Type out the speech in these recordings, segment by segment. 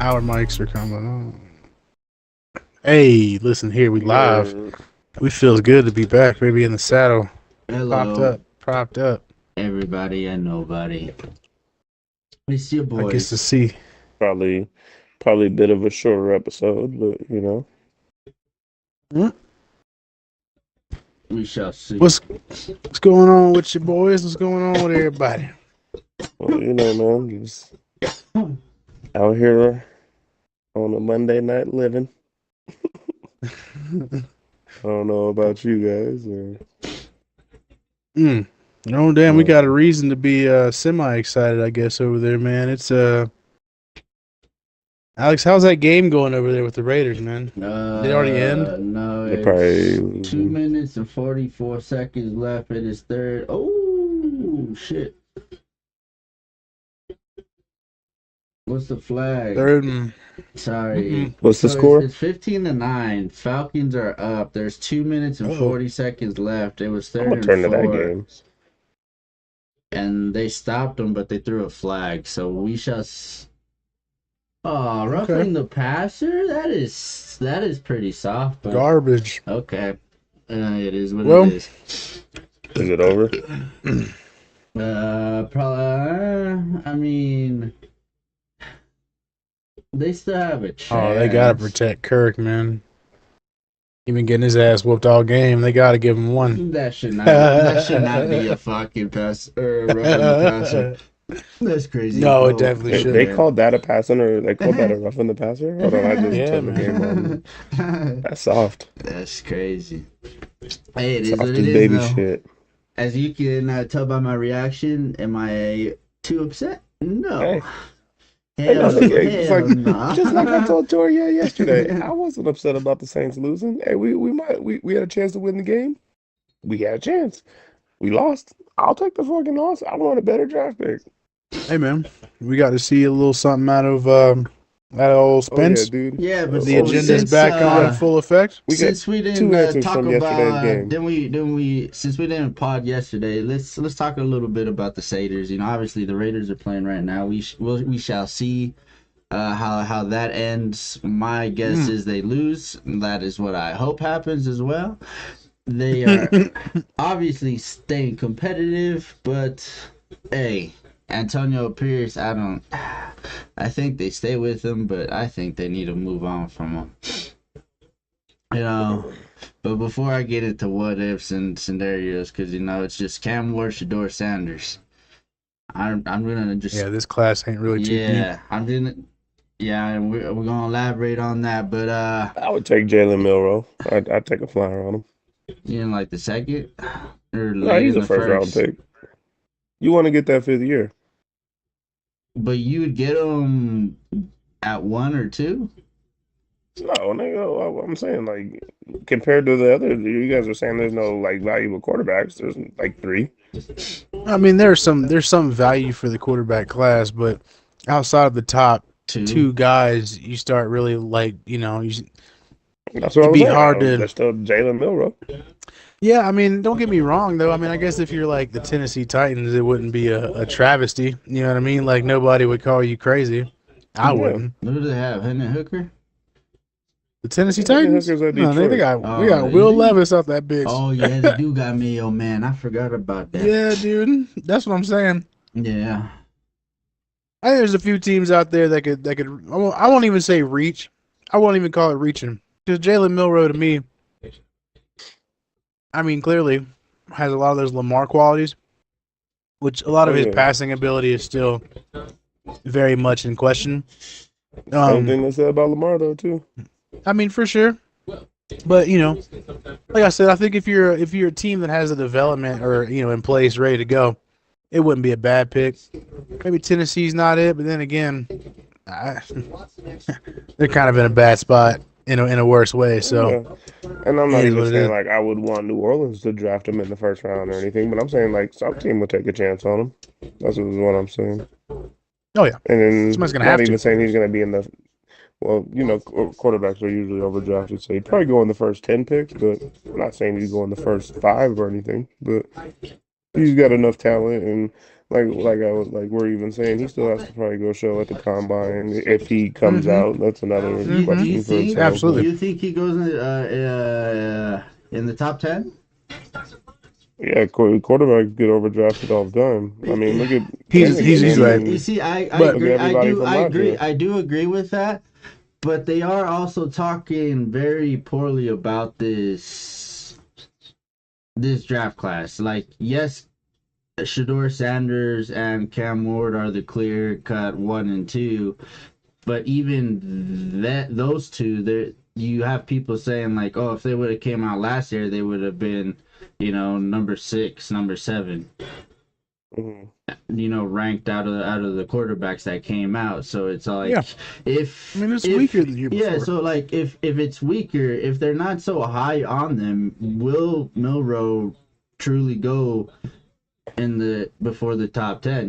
Our mics are coming on. Hey, listen here, we live. We feels good to be back, baby, in the saddle. Hello, Propped up. everybody and nobody. It's your I guess boys. to see. Probably a bit of a shorter episode, but you know. We shall see. What's going on with your boys? What's going on with everybody? Well, you know, man, just out here on a Monday night living. I don't know about you guys. No, damn, we got a reason to be semi-excited, I guess, over there, man. It's Alex, how's that game going over there with the Raiders, man? Did it already end? No, It it's probably 2 minutes and 44 seconds left. It is third. Oh, shit. What's the flag? Third. Sorry. What's the score? It's 15-9. Falcons are up. There's 2 minutes and 40 seconds left. It was I'm third gonna and turn to 4. that game. And they stopped them, but they threw a flag. So we shall. Oh, roughing the passer? That is pretty soft. But... Garbage. Okay. It is what Well, it is. Is it over? Probably. I mean, they still have a chance. Oh, they gotta protect Kirk, man. He been getting his ass whooped all game. They gotta give him one. That should not be a fucking pass or roughing the passer. That's crazy. No, it definitely should. They called that a passing, or they called that a roughing the passer? Hold on, I just turned the game on. That's soft. That's crazy. Hey, it is Soft what as it is, baby though. shit. As you can tell by my reaction, am I too upset? No. Hey. Hell, It's like, no. just like I told Toria yesterday, I wasn't upset about the Saints losing. Hey, we had a chance to win the game. We had a chance. We lost. I'll take the fucking loss. I want a better draft pick. Hey, man, we got to see a little something out of old Spence. Oh, yeah, dude. Yeah, but The agenda's back on in full effect. Since we two didn't answers talk from yesterday's about, game. since we didn't pod yesterday, let's talk a little bit about the Satyrs. You know, obviously the Raiders are playing right now. We shall see how that ends. My guess is they lose. That is what I hope happens as well. They are obviously staying competitive, but hey, Antonio Pierce, I think they stay with him, but I think they need to move on from him. You know, but before I get into what ifs and scenarios, because you know it's just Cam Ward, Shador Sanders. I'm gonna just this class ain't really too deep. and we're gonna elaborate on that, but I would take Jalen Milroe. I'd take a flyer on him. you know, like the second or No, late he's in a the first round pick. You want to get that 5th year? But you would get him at 1 or 2? No, nigga, I'm saying, like, compared to the other, you guys are saying there's no, like, valuable quarterbacks. There's, like, 3. I mean, there's some value for the quarterback class, but outside of the top two guys, you start really, like, you know, That's what it'd I'm be saying. hard to. There's still Jalen Milroe. Yeah, I mean, don't get me wrong, though. I mean, I guess if you're like the Tennessee Titans, it wouldn't be a travesty. You know what I mean? Like, nobody would call you crazy. I wouldn't. Who do they have? Hendon Hooker? The Tennessee Titans? Hooker's at No, we Detroit. got Will Levis out that bitch. Oh, yeah, they do got Mayo, man. I forgot about that. Yeah, dude. That's what I'm saying. Yeah. I think there's a few teams out there that could. I won't even say reach. I won't even call it reaching. Because Jalen Milroe, to me, I mean, clearly has a lot of those Lamar qualities, which a lot of his passing ability is still very much in question. Same thing they said about Lamar, though, too. I mean, for sure. But, you know, like I said, I think if you're a team that has a development or, you know, in place, ready to go, it wouldn't be a bad pick. Maybe Tennessee's not it, but then again, they're kind of in a bad spot. In a worse way, so. Yeah. And I'm not even saying, like, I would want New Orleans to draft him in the first round or anything, but I'm saying, like, some team would take a chance on him. That's what I'm saying. Oh, yeah. And then Somebody's gonna not have even to. saying he's going to be in the – well, you know, quarterbacks are usually overdrafted, so he'd probably go in the first 10 picks, but I'm not saying he'd go in the first 5 or anything. But he's got enough talent, and like we're even saying, he still has to probably go show at the combine if he comes Mhm. out. That's another Do you question for think? itself. Do Absolutely. you think he goes in the top 10? Yeah, quarterbacks get overdrafted all the time. I mean, look at He's technically. I right. You mean, see, I But look at agree. everybody from last year. I do agree with that. But they are also talking very poorly about this draft class. Like, yes, Shador Sanders and Cam Ward are the clear cut 1 and 2, but even those two, there you have people saying like, oh, if they would have came out last year, they would have been, number 6, number 7. Mhm. Ranked out of the quarterbacks that came out. So it's like, yeah, if I mean it's if weaker than the year yeah, before. so like if it's weaker, if they're not so high on them, will Milrow truly go in the before the top 10?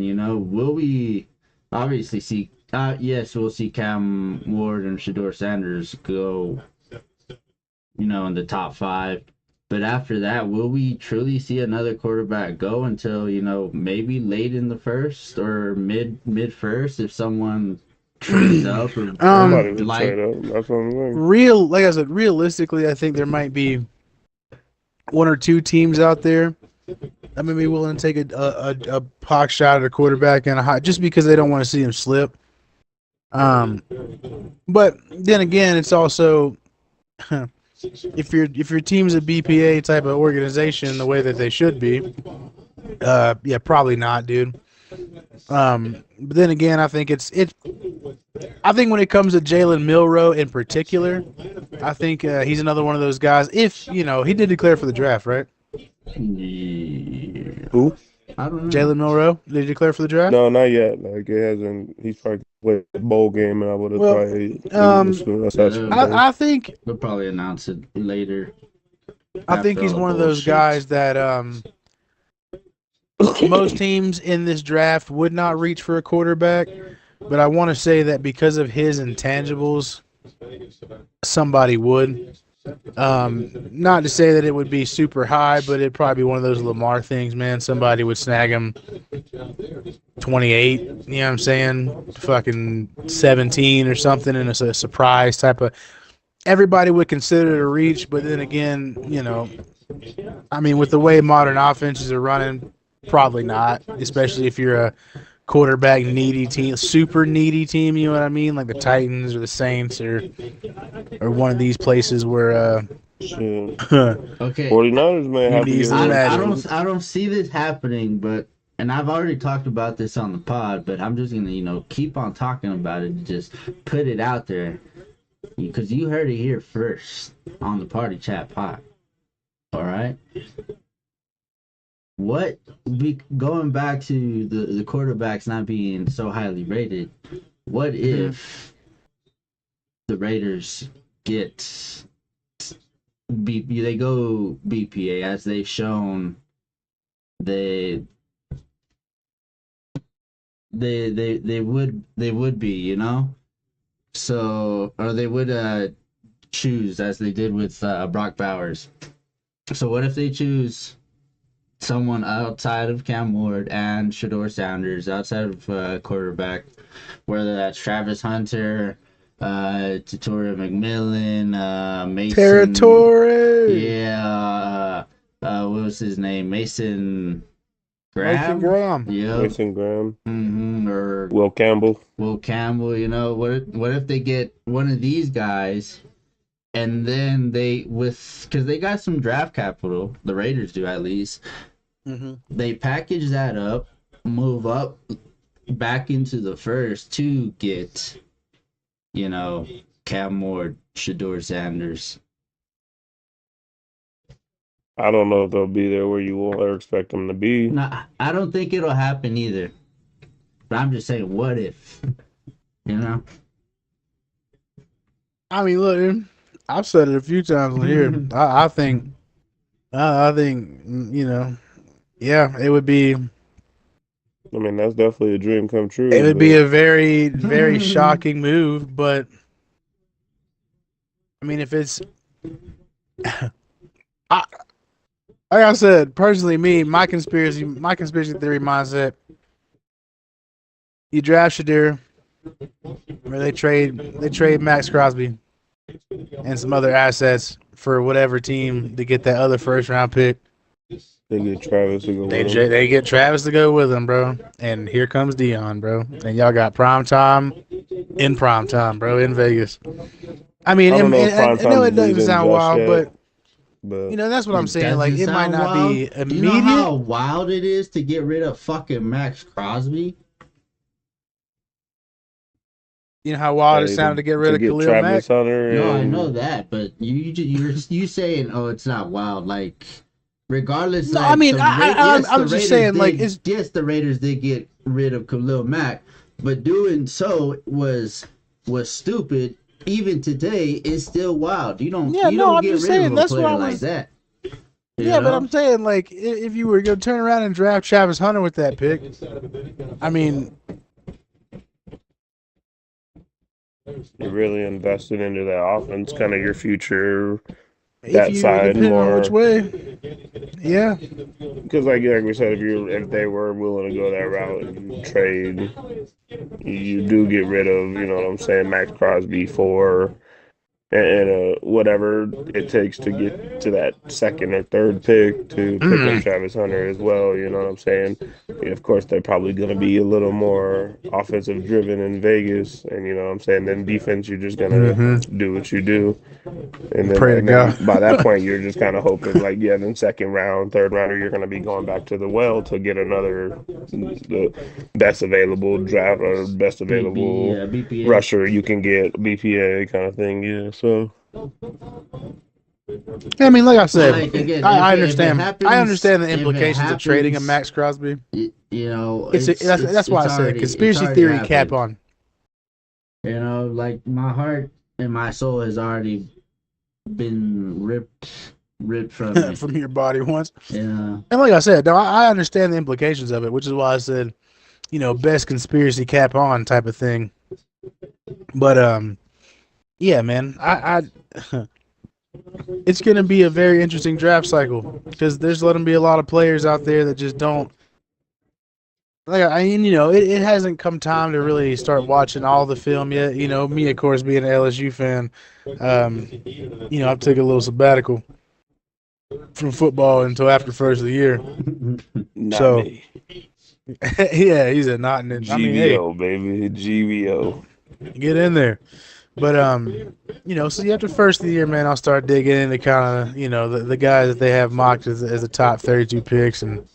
Will we obviously see? Yes, we'll see Cam Ward and Shador Sanders go, in the top 5. But after that, will we truly see another quarterback go until, maybe late in the first or mid first if someone trades up or Somebody would like trade up. That's what I'm saying. Like I said, realistically, I think there might be one or two teams out there that may be willing to take a pot shot at a quarterback and a hot just because they don't want to see him slip. But then again, it's also if your team's a BPA type of organization the way that they should be, yeah, probably not, dude. But then again, I think I think when it comes to Jalen Milrow in particular, I think he's another one of those guys. If he did declare for the draft, right? yeah, Who? I don't know. Jalen Milrow, did he declare for the draft? No, not yet. Like it hasn't. He's probably played a bowl game, and I would have Well, probably assessed him. I think They'll probably announce it later he's all the one of those bullshit. guys that most teams in this draft would not reach for a quarterback, but I want to say that because of his intangibles, somebody would. Not to say that it would be super high, but it'd probably be one of those Lamar things, man. Somebody would snag him 28, you know what I'm saying? Fucking 17 or something, and it's a surprise type of. Everybody would consider it a reach, but then again, I mean, with the way modern offenses are running, probably not, especially if you're a quarterback needy team, super needy team, you know what I mean? Like the Titans or the Saints or one of these places where Shit. Okay, 49ers may have to need get some rid magic. of I don't see this happening, and I've already talked about this on the pod, but I'm just gonna keep on talking about it and just put it out there because you heard it here first on the Party Chat pod. All right. What going back to the quarterbacks not being so highly rated? What if the Raiders get they go BPA as they've shown they would be, so, or they would choose as they did with Brock Bowers. So what if they choose someone outside of Cam Ward and Shador Sanders, outside of quarterback, whether that's Travis Hunter, Tutoria McMillan, Mason. Territory. Yeah. What was his name? Mason Graham. Mason Graham. Yeah. Mason Graham. Or Will Campbell. Will Campbell. What if they get one of these guys? And then because they got some draft capital, the Raiders do at least. Mm-hmm. They package that up, move up back into the first to get, Cam Ward, Shador Sanders. I don't know if they'll be there where you want or expect them to be. No, I don't think it'll happen either. But I'm just saying, what if? I mean, look, dude, I've said it a few times on here. I think, yeah, it would be. I mean, that's definitely a dream come true. It would be a very, very shocking move, but I mean, if it's, like I said, personally, my conspiracy theory mindset You draft Shadir, or they trade Max Crosby and some other assets for whatever team to get that other first round pick. They get Travis to go with him. They get Travis to go with them, bro. And here comes Dion, bro. And y'all got prime time, bro, in Vegas. I mean, I don't know if prime I know time it doesn't is sound just wild, yet, but you know that's what I'm saying. Does Like it it might sound not wild? be Do immediate. you know how wild it is to get rid of fucking Max Crosby? You know how wild it Hey, sounded to get rid of get Khalil Travis Mack. Hunter. No, I and- know that, but you saying, oh, it's not wild. Like, regardless. No, like, I mean, I'm the just Raiders saying, like, did, yes, the Raiders did get rid of Khalil Mack, but doing so was stupid. Even today, it's still wild. You don't get rid of a player like that. Yeah, but I'm saying, like, if you were going to turn around and draft Travis Hunter with that pick, I mean, You really invested into that offense, kind of your future. if you depending on which way, yeah. Because like we said, if they were willing to go that route and trade, you do get rid of, you know what I'm saying, Max Crosby for and whatever it takes to get to that second or third pick to pick up Travis Hunter as well. You know what I'm saying? And of course, they're probably going to be a little more offensive driven in Vegas, and you know what I'm saying. Then defense, you're just gonna do what you do, and then, Pray to God. by that point, you're just kind of hoping, like, yeah, then second round, third rounder, you're going to be going back to the well to get the best available draft or best available BPA. rusher you can get, BPA kind of thing. Yeah, so I mean, like I said, Like, again, I if it understand. happens- I understand the if it implications of trading a happens, Max Crosby. You know, That's why I said conspiracy theory cap on. You know, like my heart and my soul has already been ripped from me. from your body once. Yeah. And like I said, no, I understand the implications of it, which is why I said, you know, best conspiracy cap on type of thing. But yeah, man, I it's gonna be a very interesting draft cycle because there's going to be a lot of players out there that just don't. Like I mean, you know, it hasn't come time to really start watching all the film yet. You know, me of course being an LSU fan, you know, I took a little sabbatical from football until after first of the year. not So- me. Yeah, he's a not in it. I mean, hey, GVO, baby, GVO. get in there. But you know, so after first of the year, man, I'll start digging into kind of, you know, the guys that they have mocked as the top 32 picks and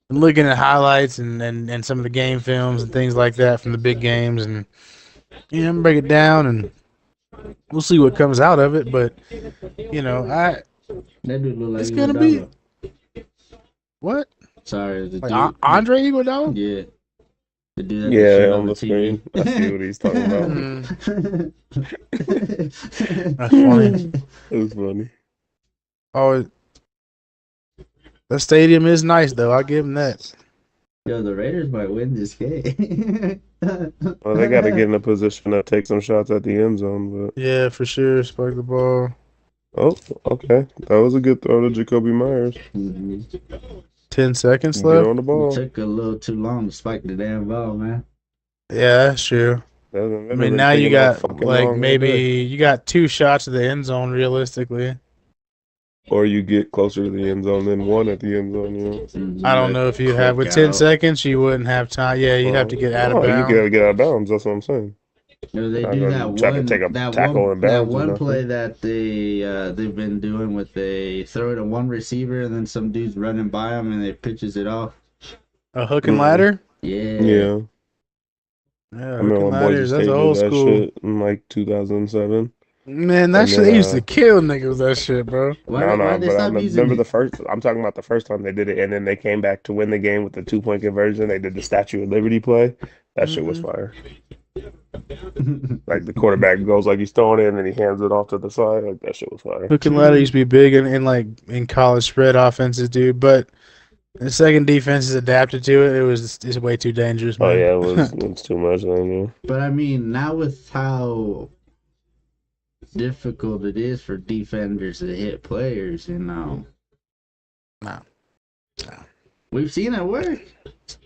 looking at highlights and some of the game films and things like that from the big games and you know, break it down and we'll see what comes out of it. But you know, That dude look like it's gonna be what? Sorry, the Like dude. Andre Iguodala? Yeah. The dude that Yeah, shit on the screen. I see what he's talking about. That's funny. It was funny. Oh, the stadium is nice though. I'll give him that. Yo, the Raiders might win this game. Well, they got to get in a position to take some shots at the end zone. But Yeah, for sure. Spike the ball. oh, okay, that was a good throw to Jacoby Myers. 10 seconds Get left. on the ball. It took a little too long to spike the damn ball, man. Yeah, that's true. I mean, now you got like maybe you got 2 shots at the end zone realistically. or you get closer to the end zone than one at the end zone. You know. I don't know if you have with 10 seconds, you wouldn't have time. Yeah, you'd have to get out of You bounds. gotta get out of bounds. That's what I'm saying. No, they I'm do gonna that try to one. take a tackle in That bounds or one nothing. play that they've been doing with they throw it to one receiver and then some dude's running by him and they pitches it off. A hook and ladder. Yeah. Yeah, Yeah, I hook remember and when Boise ladders. State That's did old that school. shit in like 2007. Man, that And shit then, they used to kill niggas with that shit, bro. Why No, they but I stop using remember it? the first. I'm talking about the first time they did it, and then they came back to win the game with the 2-point conversion. They did the Statue of Liberty play. That shit was fire. Like the quarterback goes like he's throwing it, and then he hands it off to the side. Like that shit was fire. Hook and ladder used to be big in like in college spread offenses, dude. But the second defense is adapted to it. It's way too dangerous, man. Oh yeah, it's too much. I know. But I mean, now with how difficult it is for defenders to hit players, you know. No. We've seen it work,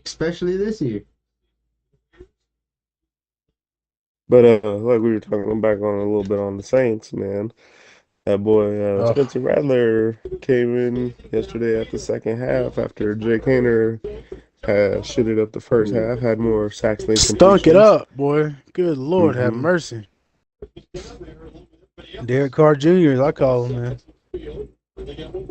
especially this year. But like we were talking back on a little bit on the Saints, man. That boy Oh, Spencer Rattler came in yesterday at the second half after Jake Haener had shitted up the first half, had more sacks than stunk it completions. up, boy. Good Lord, have Hmm mercy. Derek Carr Jr., as I call him, man.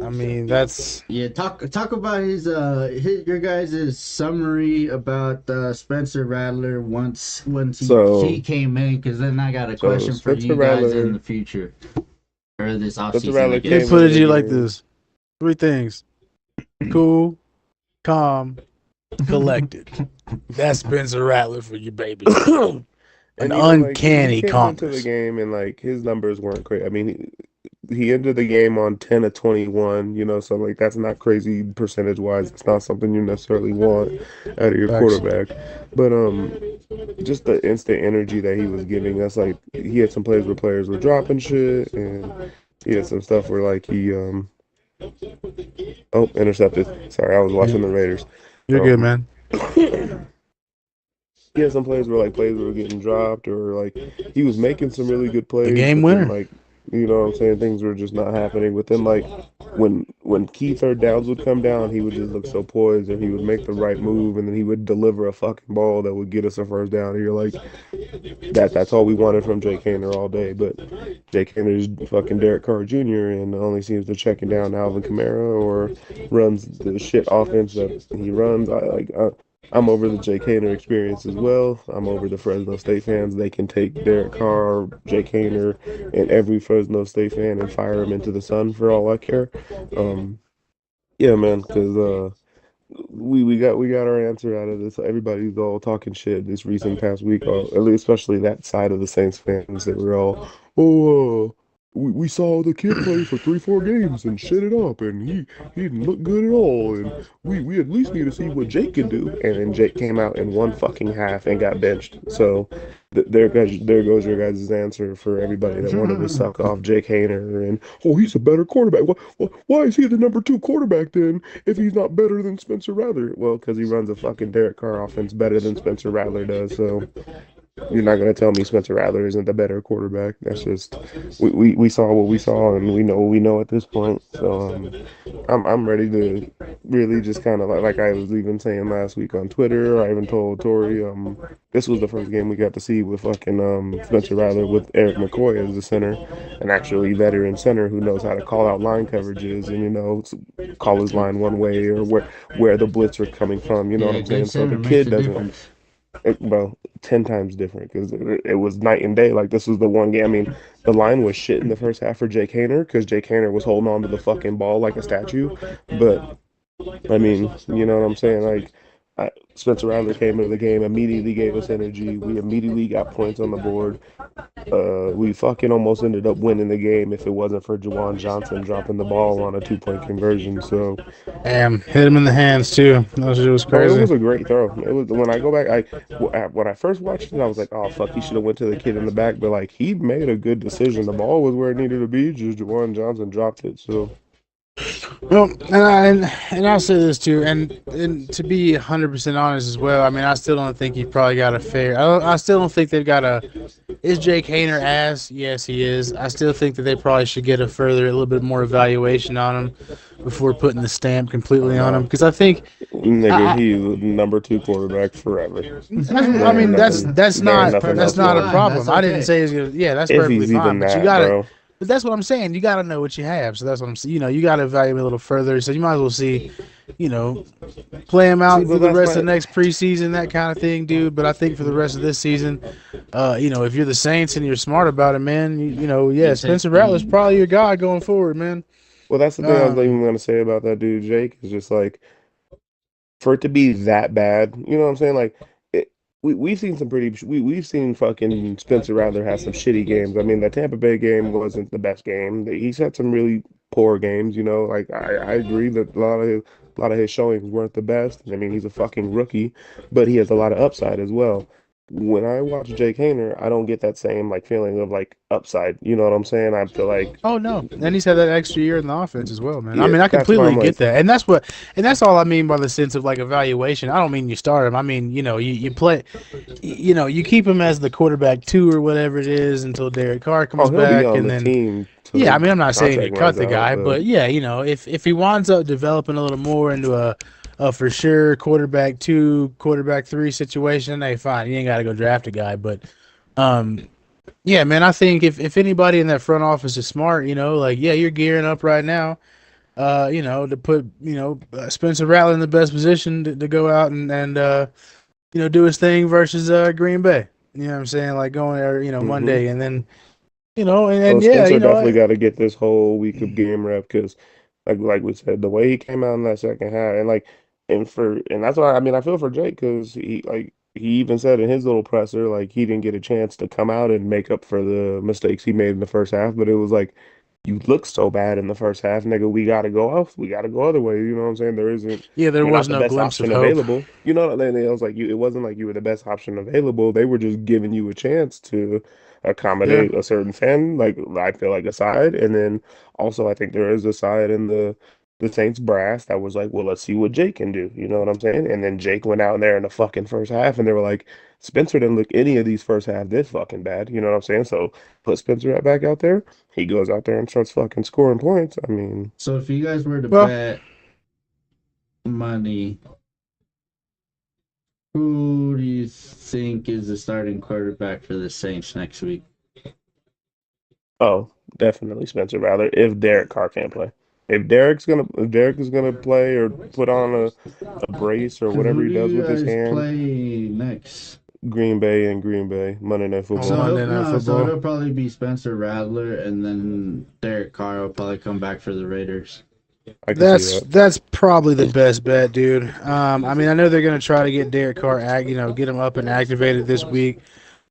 I mean, that's Yeah, talk about your guys' summary about Spencer Rattler once he So came in, because then I got a so question for Spencer you guys in Rattler the future or this off Spencer season, I Rattler let me came guess. put into it to the you like game. this: three things: cool, calm, collected. That's Spencer Rattler for you, baby. An And like he uncanny came into the calmness. game and like his numbers weren't great. I mean, he ended the game on 10 of 21, so like that's not crazy percentage wise. It's not something you necessarily want out of your Facts. quarterback. But just the instant energy that he was giving us, like he had some plays where players were dropping shit, and he had some stuff where like he oh, intercepted. Sorry, I was Yeah, watching the Raiders. you're good, Um man. he had some plays where like plays were getting dropped or like he was making some really good The plays, game but then winner. like what I'm saying, things were just not happening. But then like when key third downs would come down, he would just look so poised and he would make the right move and then he would deliver a fucking ball that would get us a first down. And you're like that's all we wanted from Jake Haener all day. But Jake Haener's fucking Derek Carr Jr. and only seems to checking down Alvin Kamara or runs the shit offense that he runs. I'm over the Jake Haener experience as well. I'm over the Fresno State fans. They can take Derek Carr, Jake Haener, and every Fresno State fan and fire him into the sun for all I care. Um, yeah, man, because we got our answer out of this. Everybody's all talking shit this recent past week, at least especially that side of the Saints fans that were all, oh, we saw the kid play for 3 4 games and shit it up, and he didn't look good at all, and we at least need to see what Jake can do. And then Jake came out in one fucking half and got benched. So there goes your guys' answer for everybody that wanted to suck off Jake Haener and he's a better quarterback. Why is he the number 2 quarterback then? If he's not better than Spencer Rattler. Well, because he runs a fucking Derek Carr offense better than Spencer Rattler does. So you're not gonna tell me Spencer Rattler isn't the better quarterback. That's just we saw what we saw and we know what we know at this point. So I'm ready to really just kind of like I was even saying last week on Twitter. I even told Tori this was the first game we got to see with fucking Spencer Rattler with Eric McCoy as the center, an actually veteran center who knows how to call out line coverages and call his line one way or where the blitz are coming from. You know what Yeah, I'm good saying? So the center makes kid a doesn't. difference. Well, 10 times different because it was night and day. Like, this was the one game. I mean, the line was shit in the first half for Jake Haener because Jake Haener was holding on to the fucking ball like a statue. But, I mean, you know what I'm saying? Like, Spencer Rattler came into the game, immediately gave us energy. We immediately got points on the board. We fucking almost ended up winning the game if it wasn't for Juwan Johnson dropping the ball on a 2 point conversion. So, Damn, hit him in the hands too. That shit was oh, it crazy. was a great throw. It was when I go back. When I first watched it, I was like, "Oh fuck, he should have went to the kid in the back." But like, he made a good decision. The ball was where it needed to be. Just Juwan Johnson dropped it. So Well, and I'll say this too, and to be 100% honest as well. I mean, I still don't think he probably got a fair. I still don't think they've got a. Is Jake Haener ass? Yes, he is. I still think that they probably should get a little bit more evaluation on him before putting the stamp completely on him. no, Because I think, nigga, I, he's the number 2 quarterback forever. I There ain't mean, nothing. that's There ain't not nothing That's else a going. fine. problem. That's I didn't okay. say it's gonna. Yeah, that's If perfectly he's fine. even But you that, got to. bro. But that's what I'm saying. You got to know what you have. So that's what I'm saying. You got to evaluate a little further. So you might as well see, you know, play him See, out but through the that's rest of my the next preseason, that kind of thing, dude. But I think for the rest of this season, if you're the Saints and you're smart about it, man, yeah, You take Spencer Rattler's you probably your guy going forward, man. well, that's the thing I was Um, even gonna say about that dude Jake is just like for it to be that bad, you know what I'm saying? Like, we've seen some we've seen fucking Spencer Rattler have some shitty games. I mean, the Tampa Bay game wasn't the best game. He's had some really poor games, Like, I agree that a lot of his showings weren't the best. I mean, he's a fucking rookie, but he has a lot of upside as well. when I watch Jake Haener, I don't get that same like feeling of like upside. You know what I'm saying? I feel like, Oh no, and he's had that extra year in the offense as well, man. I yeah, mean, I that's why completely I'm get like, that, and that's all I mean by the sense of like evaluation. I don't mean you start him. I mean, you play, you keep him as the quarterback two or whatever it is until Derek Carr oh, comes he'll be back, on and the then team yeah, I till mean, I'm not saying you contract cut runs the out, guy, but but yeah, if he winds up developing a little more into a for sure quarterback two, quarterback three situation, hey, fine, you ain't got to go draft a guy, but um. Yeah, man, I think if anybody in that front office is smart, like yeah, you're gearing up right now, to put, Spencer Rattler in the best position to go out and do his thing versus Green Bay. You know what I'm saying? Like going there, hmm Monday and then, and well, yeah, Spencer definitely got to get this whole week of game rep because, like we said, the way he came out in that second half, and like, and that's why I mean I feel for Jake because he even said in his little presser like he didn't get a chance to come out and make up for the mistakes he made in the first half, but it was like you look so bad in the first half, nigga. We got to go off. We got to go other way. You know what I'm saying? There isn't. yeah, there You're not was the no best glimpse of option hope. available. You know what I mean? It was like you. It wasn't like you were the best option available. They were just giving you a chance to Yeah. accommodate a certain fan, like I feel like a side, and then also I think there is a side in the Saints brass that was like, well, let's see what Jake can do. You know what I'm saying? And then Jake went out there in the fucking first half, and they were like, Spencer didn't look any of these first half this fucking bad. You know what I'm saying? So put Spencer back out there. He goes out there and starts fucking scoring points. I mean, So if you guys were to Well, bet money, who do you think is the starting quarterback for the Saints next week? oh, definitely Spencer Rattler if Derek Carr can't play. If Derek is gonna play or put on a brace or whatever Who he do does you with his guys hand, play next? Green Bay, Monday Night on So Football. Monday he'll, Night no, so Football. it'll probably be Spencer Rattler, and then Derek Carr will probably come back for the Raiders. I can see That's that. that's probably the best bet, dude. I mean, I know they're gonna try to get Derek Carr, get him up and activated this week.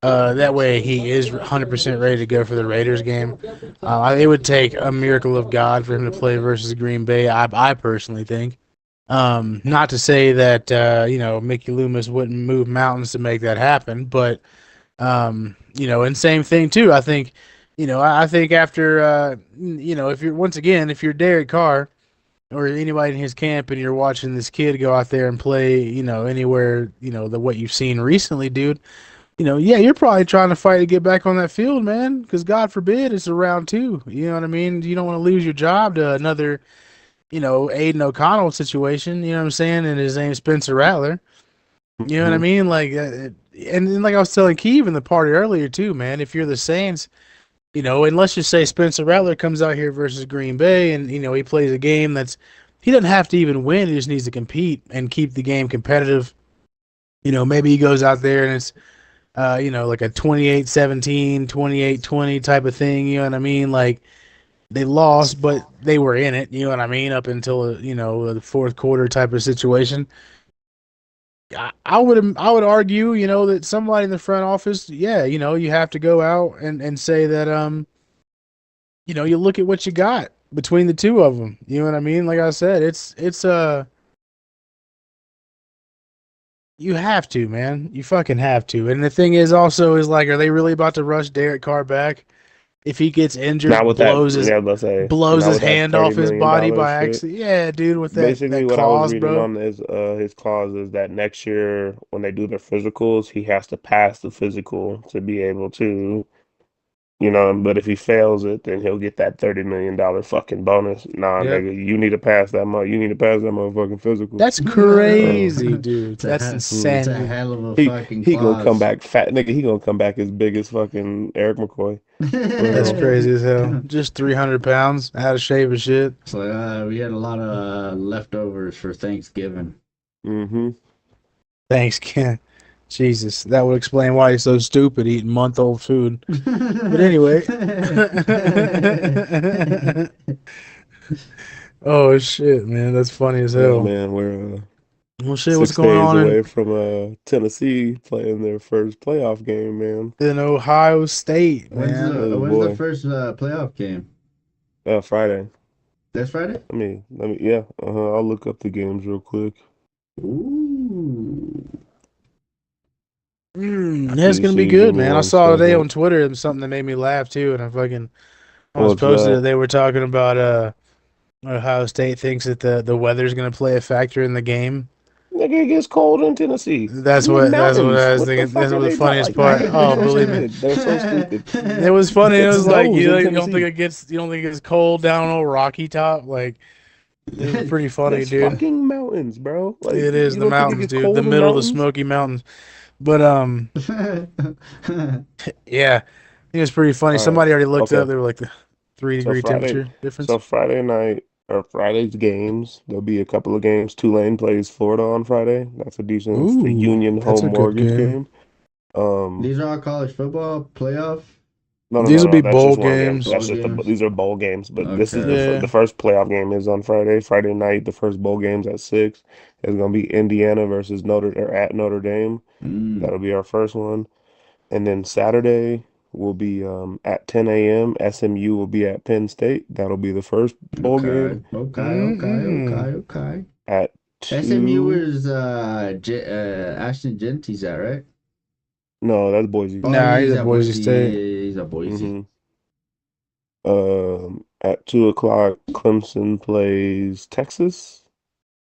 That way he is 100% ready to go for the Raiders game. It would take a miracle of God for him to play versus Green Bay. I personally think. Not to say that Mickey Loomis wouldn't move mountains to make that happen, but and same thing too. I think, I think after if you're once again if you're Derek Carr or anybody in his camp and you're watching this kid go out there and play, anywhere, what you've seen recently, dude, yeah, you're probably trying to fight to get back on that field, man, because God forbid it's a round two. You know what I mean? You don't want to lose your job to another, Aiden O'Connell situation. You know what I'm saying? And his name's Spencer Rattler. You know what I hmm mean? Like, and like I was telling Keeve in the party earlier too, man. If you're the Saints, and let's just say Spencer Rattler comes out here versus Green Bay, and he plays a game he doesn't have to even win. He just needs to compete and keep the game competitive. Maybe he goes out there and it's like a 28-17, 28-20 type of thing. You know what I mean? Like they lost, but they were in it. You know what I mean? Up until the fourth quarter type of situation. I would argue, that somebody in the front office, yeah, you have to go out and say that you look at what you got between the two of them. You know what I mean? Like I said, it's you have to, man. You fucking have to. And the thing is also is like, are they really about to rush Derek Carr back if he gets Not injured, with that. Yeah, let's say blows not his with that hand off his body $30 million by shit. accident? Yeah, dude, with Basically, that what I was clause, reading bro. on his clause is that next year when they do their physicals, he has to pass the physical to be able to. But if he fails it, then he'll get that $30 million fucking bonus. Nah, Yep. nigga, you need to pass that you need to pass that motherfucking physical. That's Uh, crazy, dude. That's It's a insanity. hell of a he fucking he gonna come clause. back fat, nigga. He gonna come back as big as fucking Eric McCoy. That's Uh, crazy as hell. Just 300 pounds, out of shape and shit. So we had a lot of leftovers for Thanksgiving. mm-hmm. Thanks, Ken. Jesus, that would explain why he's so stupid eating month-old food. But anyway. Oh shit, man, that's funny as Yeah, hell. man, we're Well, shit, what's 6 going days on away from Tennessee playing their first playoff game, man. in Ohio State, When's man? the Oh when's the boy. first playoff game? Friday. This Friday? Yeah. I'll look up the games real quick. Ooh. It's gonna be DC, give good, me man. I one saw today second. on Twitter something that made me laugh too, and I was What's posted that that? they were talking about Ohio State thinks that the weather's gonna play a factor in the game. Nigga, it gets cold in Tennessee. That's You what that's what mountains. I was What the thinking. fuck That's are what the they talking? funniest Like, man, part. they're Oh, so believe me, stupid. They're so stupid. it was funny. It It was like snows in you don't think Tennessee. it gets cold down on Rocky Top. Like it was pretty funny, That's dude. fucking mountains, bro. Like, It is you the don't think it mountains, gets dude. The cold in middle of the mountains? Smoky Mountains. But yeah, it was pretty funny. All right. Somebody already looked up. Okay. They were like the three So degree Friday, temperature difference. so Friday night or Friday's games, there'll be a couple of games. Tulane plays Florida on Friday. That's a decent. It's the Ooh, Union that's home a good mortgage game. game. Um, These are all college football playoff no, no, These no, will no. be That's bowl just one game. games. bowl That's just games. these are bowl games. But this is Okay. the Yeah. first playoff game is on Friday. Friday night, the first bowl game's at 6. It's gonna be Indiana versus Notre Dame. Mm, That'll be our first one. And then Saturday will be at 10 a.m. SMU will be at Penn State. That'll be the first bowl game. okay. Okay. Okay. Mm-mm. Okay. Okay. At SMU 2. is Ashton Genty's at, right? No, that's Boise. Oh, Nah, he's he's at at Boise Boise. Yeah, State. yeah, yeah, he's at Boise. hmm At 2 o'clock, Clemson plays Texas,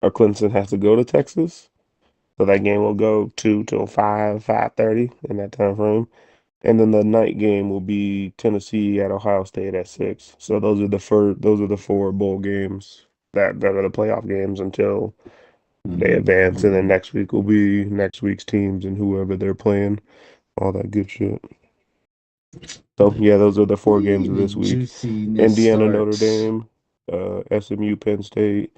or Clemson has to go to Texas. So that game will go 2 till 5:30 in that time frame. And then the night game will be Tennessee at Ohio State at 6. So those are the 4 bowl games that are the playoff games until they advance. And then next week will be next week's teams and whoever they're playing, all that good shit. So yeah, those are the 4 games of The this week. juiciness Indiana, Notre starts. Dame, SMU, Penn State,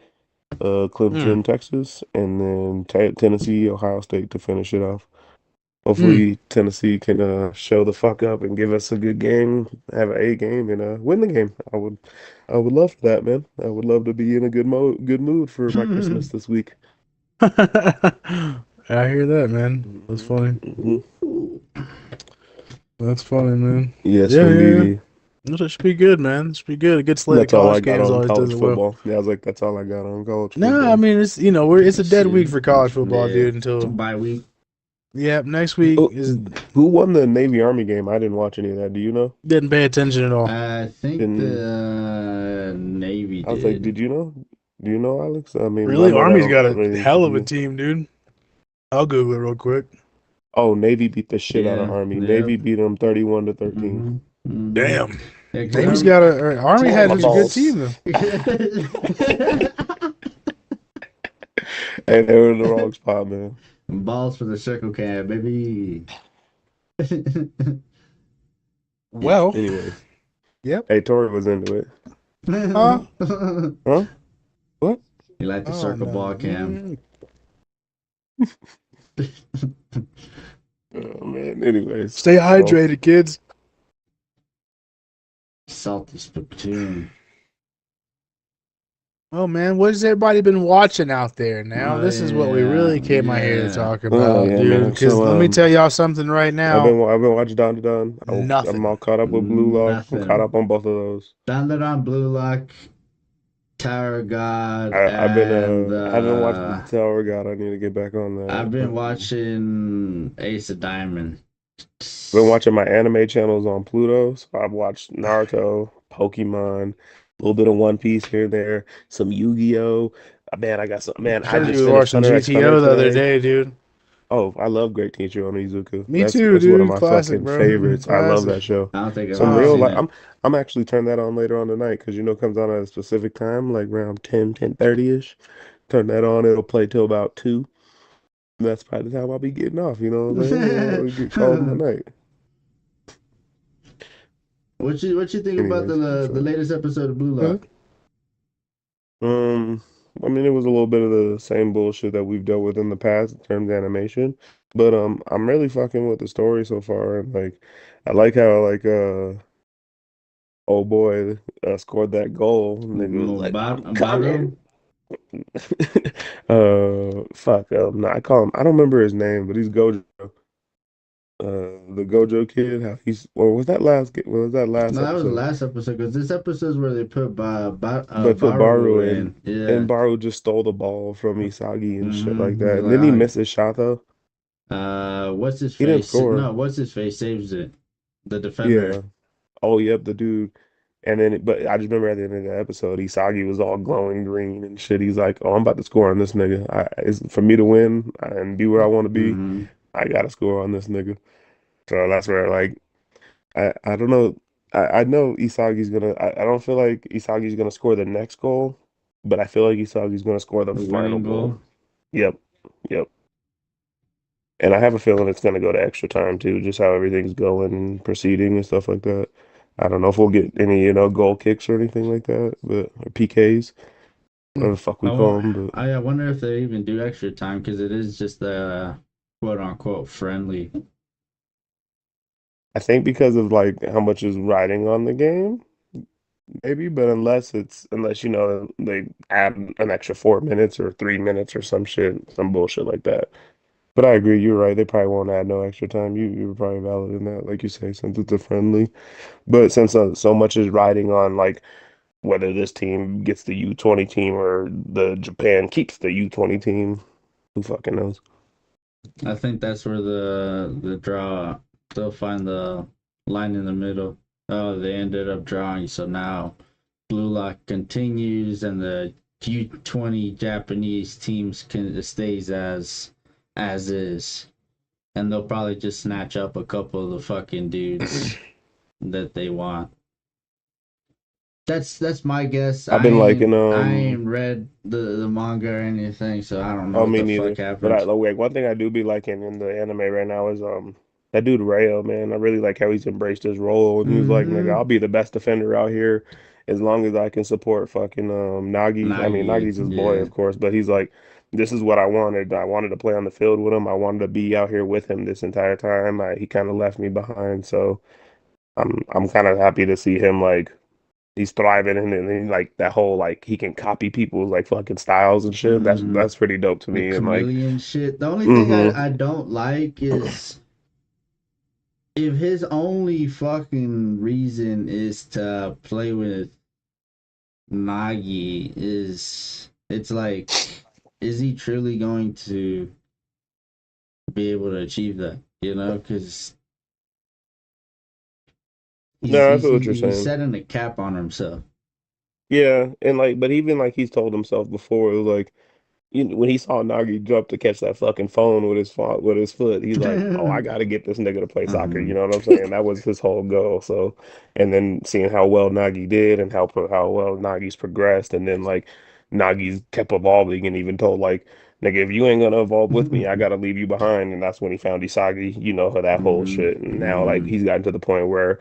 Mm. Clemson, Texas, and then Tennessee, Ohio State to finish it off. Mm. Hopefully Tennessee can show the fuck up and give us a good game, have an A game, and win the game. I would love that, man. I would love to be in a good mood for my Christmas this week. I hear that, man. That's funny. hmm That's funny, man. Yes, Yeah, yeah, yeah. indeed. That should be good, man. It should be good. A good slate of That's all I college got games on always does college it well. football. Yeah, I was like, that's all I got on college No, I football. mean it's a dead week for college football, Yeah. dude. Until Bye week. next week is Who won the Navy Army game? I didn't watch any of that. Do you know? didn't pay attention at all. I think Didn't- the Navy I was like, did. did you know? Do you know, Alex? I mean, Really, I know Army's that got don't a really hell of a do. team, dude. I'll Google it real quick. Oh, Navy beat the shit out of Yeah, Army. yeah. Navy beat them 31-13. Mhm. Damn, Yeah, 'cause Navy's I'm- got a Army had My a good balls. team though. Hey, they were in the wrong spot, man. Balls for the circle can, baby. Well, Anyway. Yep. Hey, Tori was into it. Huh? Huh? What? You like the oh, circle no. ball cam? Oh, man. Anyways. Stay hydrated, kids. Salty spittoon. Oh man, what has everybody been watching out there now? This is what we really came out here to talk about, yeah, dude. man. Because So, let me tell y'all something right I've now. been watching Dandadan. Nothing. I'm all caught up with Blue Lock. I'm Nothing. caught up on both of those. Dandadan, Blue Lock, Tower God, I've been and I haven't watched the Tower God. I need to get back on that. I've been watching Ace of Diamond. Been watching my anime channels on Pluto. So I've watched Naruto, Pokemon, a little bit of One Piece here and there, some Yu-Gi-Oh. Man, I got some. Man, I Heard just you finished watching Hunter x GTO Hunter the other today. day, dude. Oh, I love Great Teacher Onizuka. Me That's too, one of dude. my Classic, fucking bro. favorites. I love Classic. that show. I don't think I've Some ever real seen like it. I'm actually turn that on later on tonight because it comes on at a specific time, like around 10:30ish. Turn that on, it'll play till about 2. That's probably the time I'll be getting off, you know what I'm saying? We get called my night. What you think about Anyways, the latest episode of Blue Lock? I mean, it was a little bit of the same bullshit that we've dealt with in the past in terms of animation, but I'm really fucking with the story so far, and like, I like how like old boy scored that goal, and then he was like, "I'm coming." Fuck, no, I call him. I don't remember his name, but he's Gojo. The Gojo kid. How he's, or was that last? Was that last No, that was the episode? last episode because this episode is where they put They put Baru Baru in. Yeah. and Baru just stole the ball from Isagi and shit like that. He's And like, then he "Ah, missed his shot though. What's his He didn't face? score. No, what's his face saves it. The Yeah. defender. Oh, yep, the dude. And then, but I just remember at the end of the episode, Isagi was all glowing green and shit. He's like, "Oh, I'm about to score on this nigga. It's for me to win and be where I want to be. Mm-hmm. I gotta score on this nigga." So that's where, like, I don't know. I know Isagi's gonna. I don't feel like Isagi's gonna score the next goal, but I feel like Isagi's gonna score the The final winning goal. goal. Yep, yep. And I have a feeling it's gonna go to extra time too, just how everything's going and proceeding and stuff like that. I don't know if we'll get any, goal kicks or anything like that, but or PKs, whatever the fuck we call them. But I wonder if they even do extra time because it is just a quote unquote friendly. I think because of like how much is riding on the game, maybe. But unless they add an extra 4 minutes or 3 minutes or some shit, some bullshit like that. But I agree, you're right. They probably won't add no extra time. You were probably valid in that, like you say, since it's a friendly. But since so much is riding on like whether this team gets the U20 team or the Japan keeps the U20 team, who fucking knows? I think that's where the draw they'll find the line in the middle. Oh, they ended up drawing, so now Blue Lock continues, and the U20 Japanese teams can stays as is, and they'll probably just snatch up a couple of the fucking dudes that they want. That's my guess. I've been liking I ain't read the manga or anything, so I don't know oh, what me the fuck neither. But I happens. like one thing I do be liking in the anime right now is that dude Rayo, man. I really like how he's embraced his role and he's like, nigga, Mm-hmm. I'll be the best defender out here as long as I can support fucking Nagi. I mean, Nagi, Nagi's his boy, yeah. of course, but he's like, this is what I wanted. I wanted to play on the field with him. I wanted to be out here with him this entire time. He kind of left me behind, so I'm kind of happy to see him like he's thriving and then like that whole like he can copy people's like fucking styles and shit. That's Mm-hmm. that's pretty dope to The me. And like, chameleon shit. The only thing mm-hmm. I don't like is if his only fucking reason is to play with Nagi is it's like is he truly going to be able to achieve that? You know, because No, I feel what you're he's saying. setting a cap on himself. Yeah, and like, but even like he's told himself before, it was like when he saw Nagi jump to catch that fucking phone with his foot, he's like, "Oh, I got to get this nigga to play soccer." You Mhm. know what I'm saying? That was his whole goal. So, and then seeing how well Nagi did and how well Nagi's progressed, and then like Nagi's kept evolving and even told like, "Nigga, if you ain't gonna evolve with me, I gotta leave you behind." And that's when he found Isagi, that whole Mhm. shit. And now like Mhm. he's gotten to the point where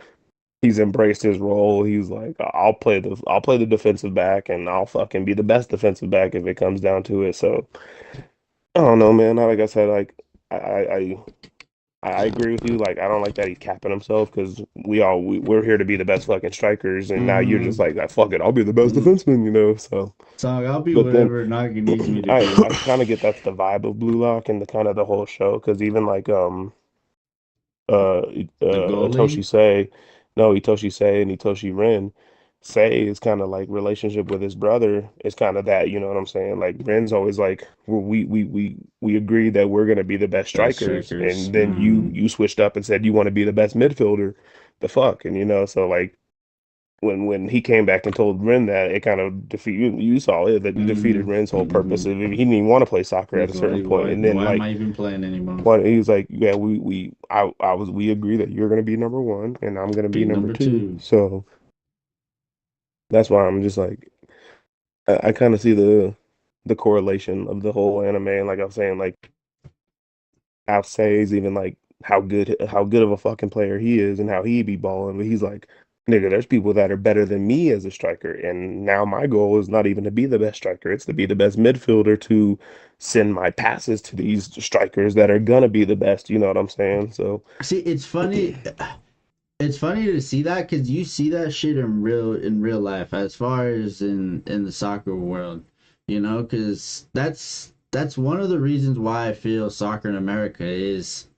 he's embraced his role. He's like, I'll play the defensive back and I'll fucking be the best defensive back if it comes down to it. So I don't know, man. Like I said, like I I I agree with you. Like I don't like that he's capping himself because we're here to be the best fucking strikers, and now you're just Mhm. like, "Ah, fuck it, I'll be the best defenseman," So, So I'll be but then whatever Nagi needs me to I be. kind of get that's the vibe of Blue Lock and the kind of the whole show because even like uh The Itoshi goalie. Sei, no, Itoshi Sei and Itoshi Ren. Sei is kind of like relationship with his brother is kind of that, you know what I'm saying? Like Ren's always like we agreed that we're gonna be the best Best strikers, strikers. and then you Mm-hmm. you switched up and said you want to be the best midfielder. The fuck, and so like when he came back and told Ren that it kind of you saw it that it defeated Mm-hmm. Ren's whole purpose Mm-hmm. of he didn't even want to play soccer at a He's certain like, point, and then why am like I even playing anymore? what he was like, yeah, we agree that you're gonna be number one and I'm gonna be Be number number two. two. So that's why I'm just like I kind of see the correlation of the whole anime and like I was saying, like how Say's even like how good of a fucking player he is and how he be balling, but he's like, nigga, there's people that are better than me as a striker, and now my goal is not even to be the best striker, it's to be the best midfielder to send my passes to these strikers that are gonna be the best, you know what I'm saying? So See, it's funny. It's funny to see that because you see that shit in real life, as far as in the soccer world, you know, because that's one of the reasons why I feel soccer in America is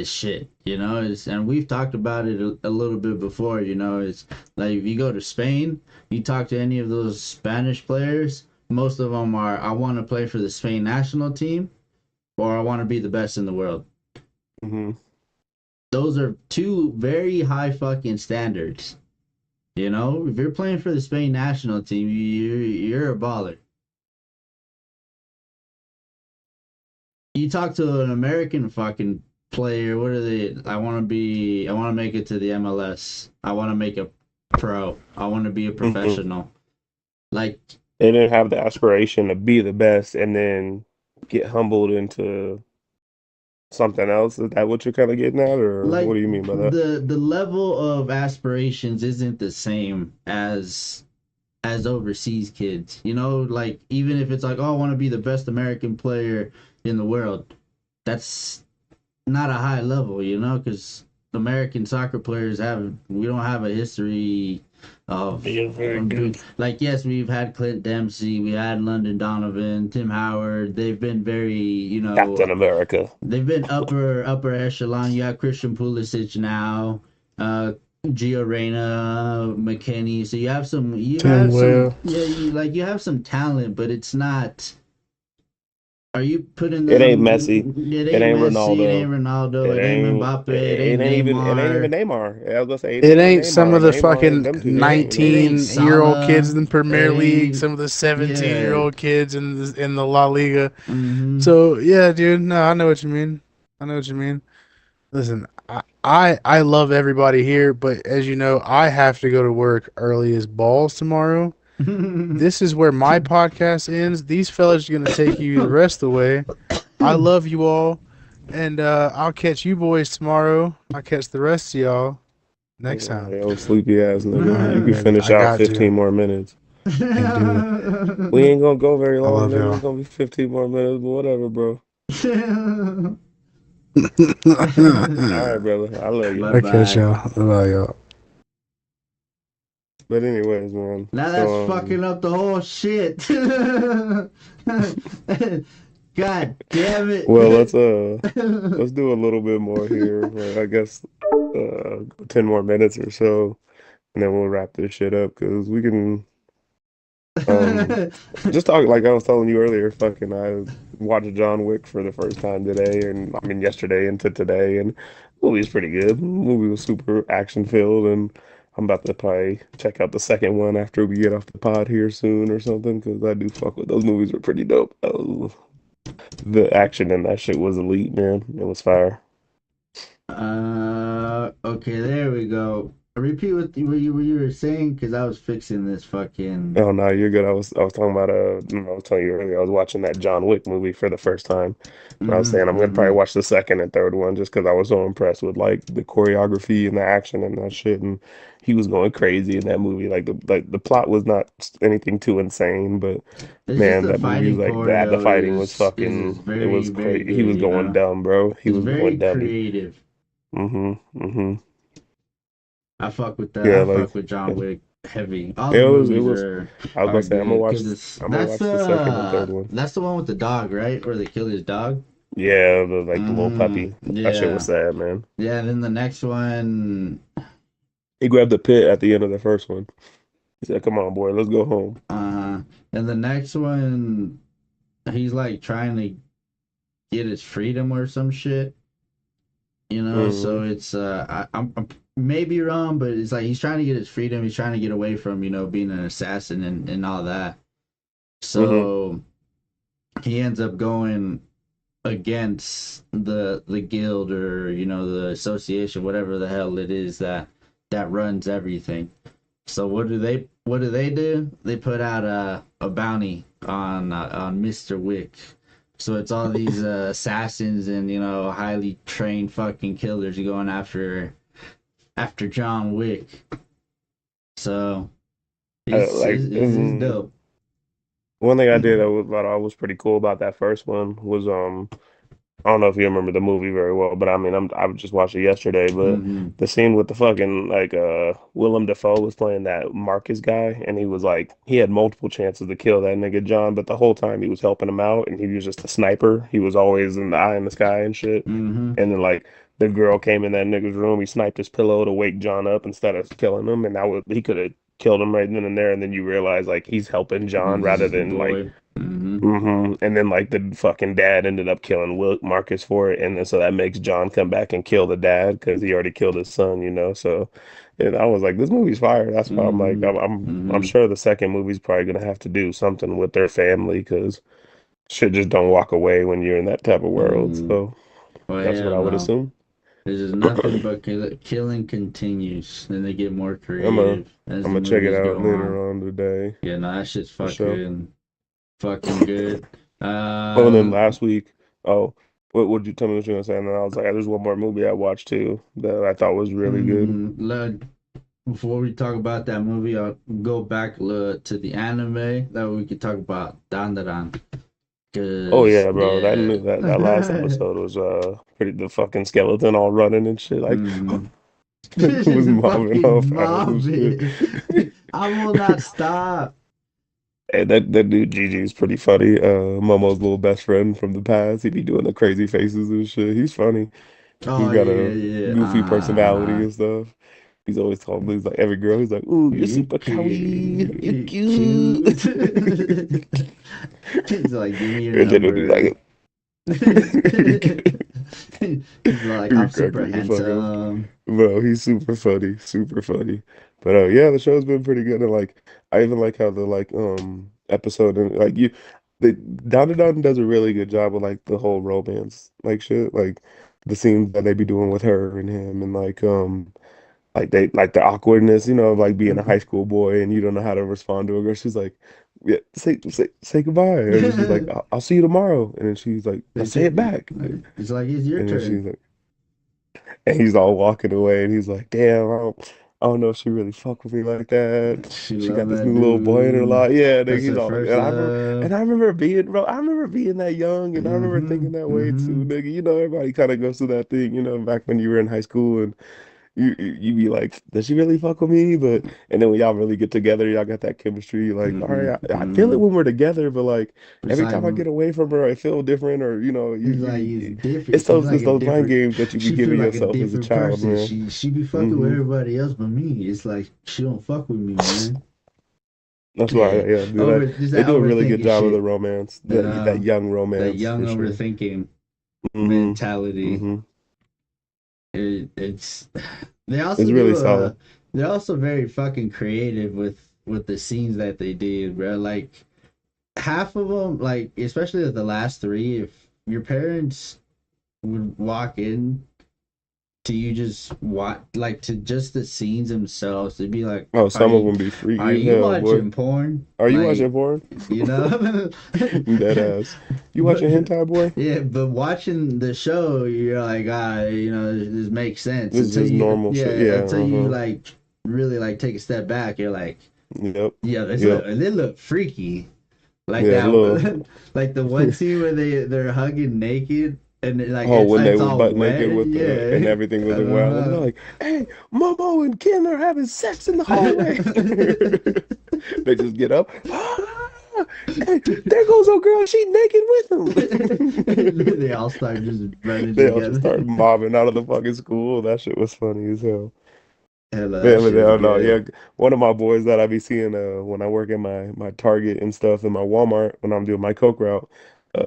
shit, you know. And we've talked about it a little bit before, you know. It's like if you go to Spain, you talk to any of those Spanish players, most of them are I want to play for the Spain national team or I want to be the best in the world. Mm-hmm. Those are two very high fucking standards. You know, if you're playing for the Spain national team, you're a baller. You talk to an American fucking player, what are they? I want to make it to the MLS. I want to make a pro. I want to be a Mm-hmm. professional. Like, They didn't have the aspiration to be the best and then get humbled into something else. Is that what you're kind of getting at, or what like do you mean by that? the level of aspirations isn't the same as overseas kids. You know, like even if it's like, oh, I want to be the best American player in the world, that's not a high level, you know, because American soccer players we don't have a history of Being very good. like, yes, we've had Clint Dempsey, we had London Donovan, Tim Howard. They've been very, you Captain know, America. they've been upper echelon. You have Christian Pulisic now, uh, Gio Reyna, McKennie. So Tim Well. yeah, you have some talent, but it's not. Are you putting It ain't them? Messi. It It ain't ain't Messi. It Ronaldo. ain't Ronaldo. It ain't Mbappe. It ain't It ain't even Neymar. Neymar. I was gonna say it It ain't even ain't some Neymar. of the Neymar and fucking them two. It It ain't 19-year-old kids Salah. in the Premier It League, ain't some of the 17-year-old yeah. kids in the La Liga. Mm-hmm. So yeah, dude. No, I know what you mean. I know what you mean. Listen, I love everybody here, but as you know, I have to go to work early as balls tomorrow. This is where my podcast ends. These fellas are gonna take you the rest of the way. I love you all, and I'll catch you boys tomorrow. I'll catch the rest of y'all next time. Yo, sleepy ass All nigga. right, You can baby. finish I out got to. 15 more minutes. Can't do it. We ain't gonna go very I long, love nigga. It's y'all. gonna be 15 more minutes, but whatever, bro. All right, brother. I love you. Bye I catch bye. y'all. I love y'all. But anyways, man. Now that's So fucking up the whole shit. God damn it. well, let's do a little bit more here. I guess 10 more minutes or so, and then we'll wrap this shit up because we can um just talk like I was telling you earlier. Fucking, I watched John Wick for the first time today, and I mean yesterday into today, and the movie's pretty good. The movie was super action filled, and I'm about to probably check out the second one after we get off the pod here soon or something because I do fuck with those movies. Were pretty dope. The action in that shit was elite, man. It was fire. Okay, there we go. Repeat what you were saying because I was fixing this fucking. Oh no, you're good. I was talking about I was telling you earlier. I was watching that John Wick movie for the first time, and I was saying I'm gonna probably Mm-hmm. watch the second and third one just because I was so impressed with like the choreography and the action and that shit. And he was going crazy in that movie. Like the plot was not anything too insane, but It's just man, the that movie was fighting like that. The choreo fighting was is fucking. It very was very crazy. He good. was You going know, dumb, bro. He it's was going very dumb. creative. Mm-hmm. I fuck with that. Yeah, I like fuck with John Wick heavy. All it the was. It movies was. I was gonna are say good because I'm gonna watch the second and third one. that's the one with the dog, right? Where they kill his dog. Yeah, the little puppy. That shit was Yeah, sad, man. yeah. And then the next one, He grabbed the pit at the end of the first one. He said, "Come on, boy, let's go home." uh, and the next one, he's like trying to get his freedom or some shit. You know, Hmm. so it's I'm maybe wrong, but it's like he's trying to get his freedom. He's trying to get away from being an assassin and all that. Hmm. So he ends up going against the guild or the association, whatever the hell it is that runs everything. So what do do? They put out a bounty on Mr. Wick. So it's all these assassins and highly trained fucking killers going after John Wick. So it's dope. One thing I did that was thought I was pretty cool about that first one was I don't know if you remember the movie very well, but I mean I just watched it yesterday, but Mm-hmm. the scene with the fucking like Willem Dafoe was playing that Marcus guy and he was like he had multiple chances to kill that nigga John, but the whole time he was helping him out and he was just a sniper. He was always in the eye in the sky and shit. Mm-hmm. And then like the girl came in that nigga's room, he sniped his pillow to wake John up instead of killing him, and that was he could have killed him right then and there, and then you realize like he's helping John He's rather just a than like boy. Mm-hmm. And then like the fucking dad ended up killing Will Marcus for it, and then so that makes John come back and kill the dad because he already killed his son, you know. So, and I was like, this movie's fire. That's why I'm like, Mm-hmm. I'm Mm-hmm. sure the second movie's probably gonna have to do something with their family because shit just don't walk away when you're in that type of world. Mm-hmm. So Well, that's what hell I would no. assume. There's just nothing but killing continues. Then they get more I'm a creative as I'm the gonna check it movies out go on. later on today Yeah, no, that shit's for sure. fucking good. Oh, and then Uh, last week, oh, what would you tell me what you were gonna say? And then I was like, there's one more movie I watched too that I thought was really good. before we talk about that movie, I'll go back to the anime. That way we could talk about Dandadan. Oh Cause yeah, bro, yeah. that last episode was pretty the fucking skeleton all running and shit like Mhm. was Just mobbing fucking all fast and mob shit. it. I will not stop. And that dude Gigi is pretty funny. Momo's little best friend from the past. He be doing the crazy faces and shit. He's funny. He's Oh got yeah, a yeah. goofy personality and stuff. He's always talking. He's like every girl. He's like, "Ooh, you're You super kawaii. You're cute. cute." Cute. He's like, give me your And then he'll be number. like, He's like, "You I'm crack super me the fuck up." handsome. Bro, he's super funny, super funny. But yeah, the show's been pretty good. And like, I even like how the like episode and like the Down to Down does a really good job with like the whole romance like shit, like the scenes that they be doing with her and him and like they like the awkwardness, you know, of like being a high school boy and you don't know how to respond to a girl. She's like, yeah, say goodbye, and she's like, I'll see you tomorrow, and then she's like, now say it back, It's like, it's your and then she's turn. like. And he's all walking away, and he's like, "Damn, I don't know if she really fuck with me like that. She She love got this that new little boy in her dude. life." Yeah, nigga, That's he's her all like, first love. and I remember being, bro, I remember being that young, and I remember Mm-hmm. thinking that way too, Mm-hmm. nigga. You know, everybody kind of goes through that thing, you know, back when you were in high school, and you be like, "Does she really fuck with me?" But and then when y'all really get together, y'all got that chemistry. Like, all Mm-hmm. right, I feel it Mm-hmm. when we're together, but like It's every like time I get away from her, I feel different, or you know, it's like it's different. it's She feel those like it's a those mind different. games that you be She feel giving like a yourself as a different child, person. man. She be fucking with Hmm. everybody else but me. It's like she don't fuck with me, man. That's why, Yeah, yeah, dude, over just they that do a really good overthinking job of the shit. romance, That that young that romance young for sure. overthinking Hmm. mentality. Hmm. It's they also It's really do solid. they're also very fucking creative with the scenes that they did, bro. Like half of them, like especially the last three, if your parents would walk in to you just watch like to just the scenes themselves, they'd be like, Oh, some of them be are freaky as you hell, boy. watching porn? Are you Like, watching porn? you know? Dead ass. You But watching hentai, boy? yeah, but watching the show, you're like, you know, this makes sense This is until just you, normal shit. yeah, Yeah, until you uh-huh. like really like take a step back. You're like, Yep. yeah, Yep. they look freaky, like Yeah, that, little. like the one scene where they're hugging naked and like Oh, when they it's was all butt naked wet, with the and yeah. everything was like wild, and they're like, "Hey, Momo and Ken are having sex in the hallway." They just get up. Ah, hey, there goes old girl. She naked with him. They all start just running They all just together. start mobbing out of the fucking school. That shit was funny as hell. Hello, Yeah, that but shit was oh no, yeah. good. One of my boys that I be seeing when I work at my Target and stuff in my Walmart when I'm doing my Coke route,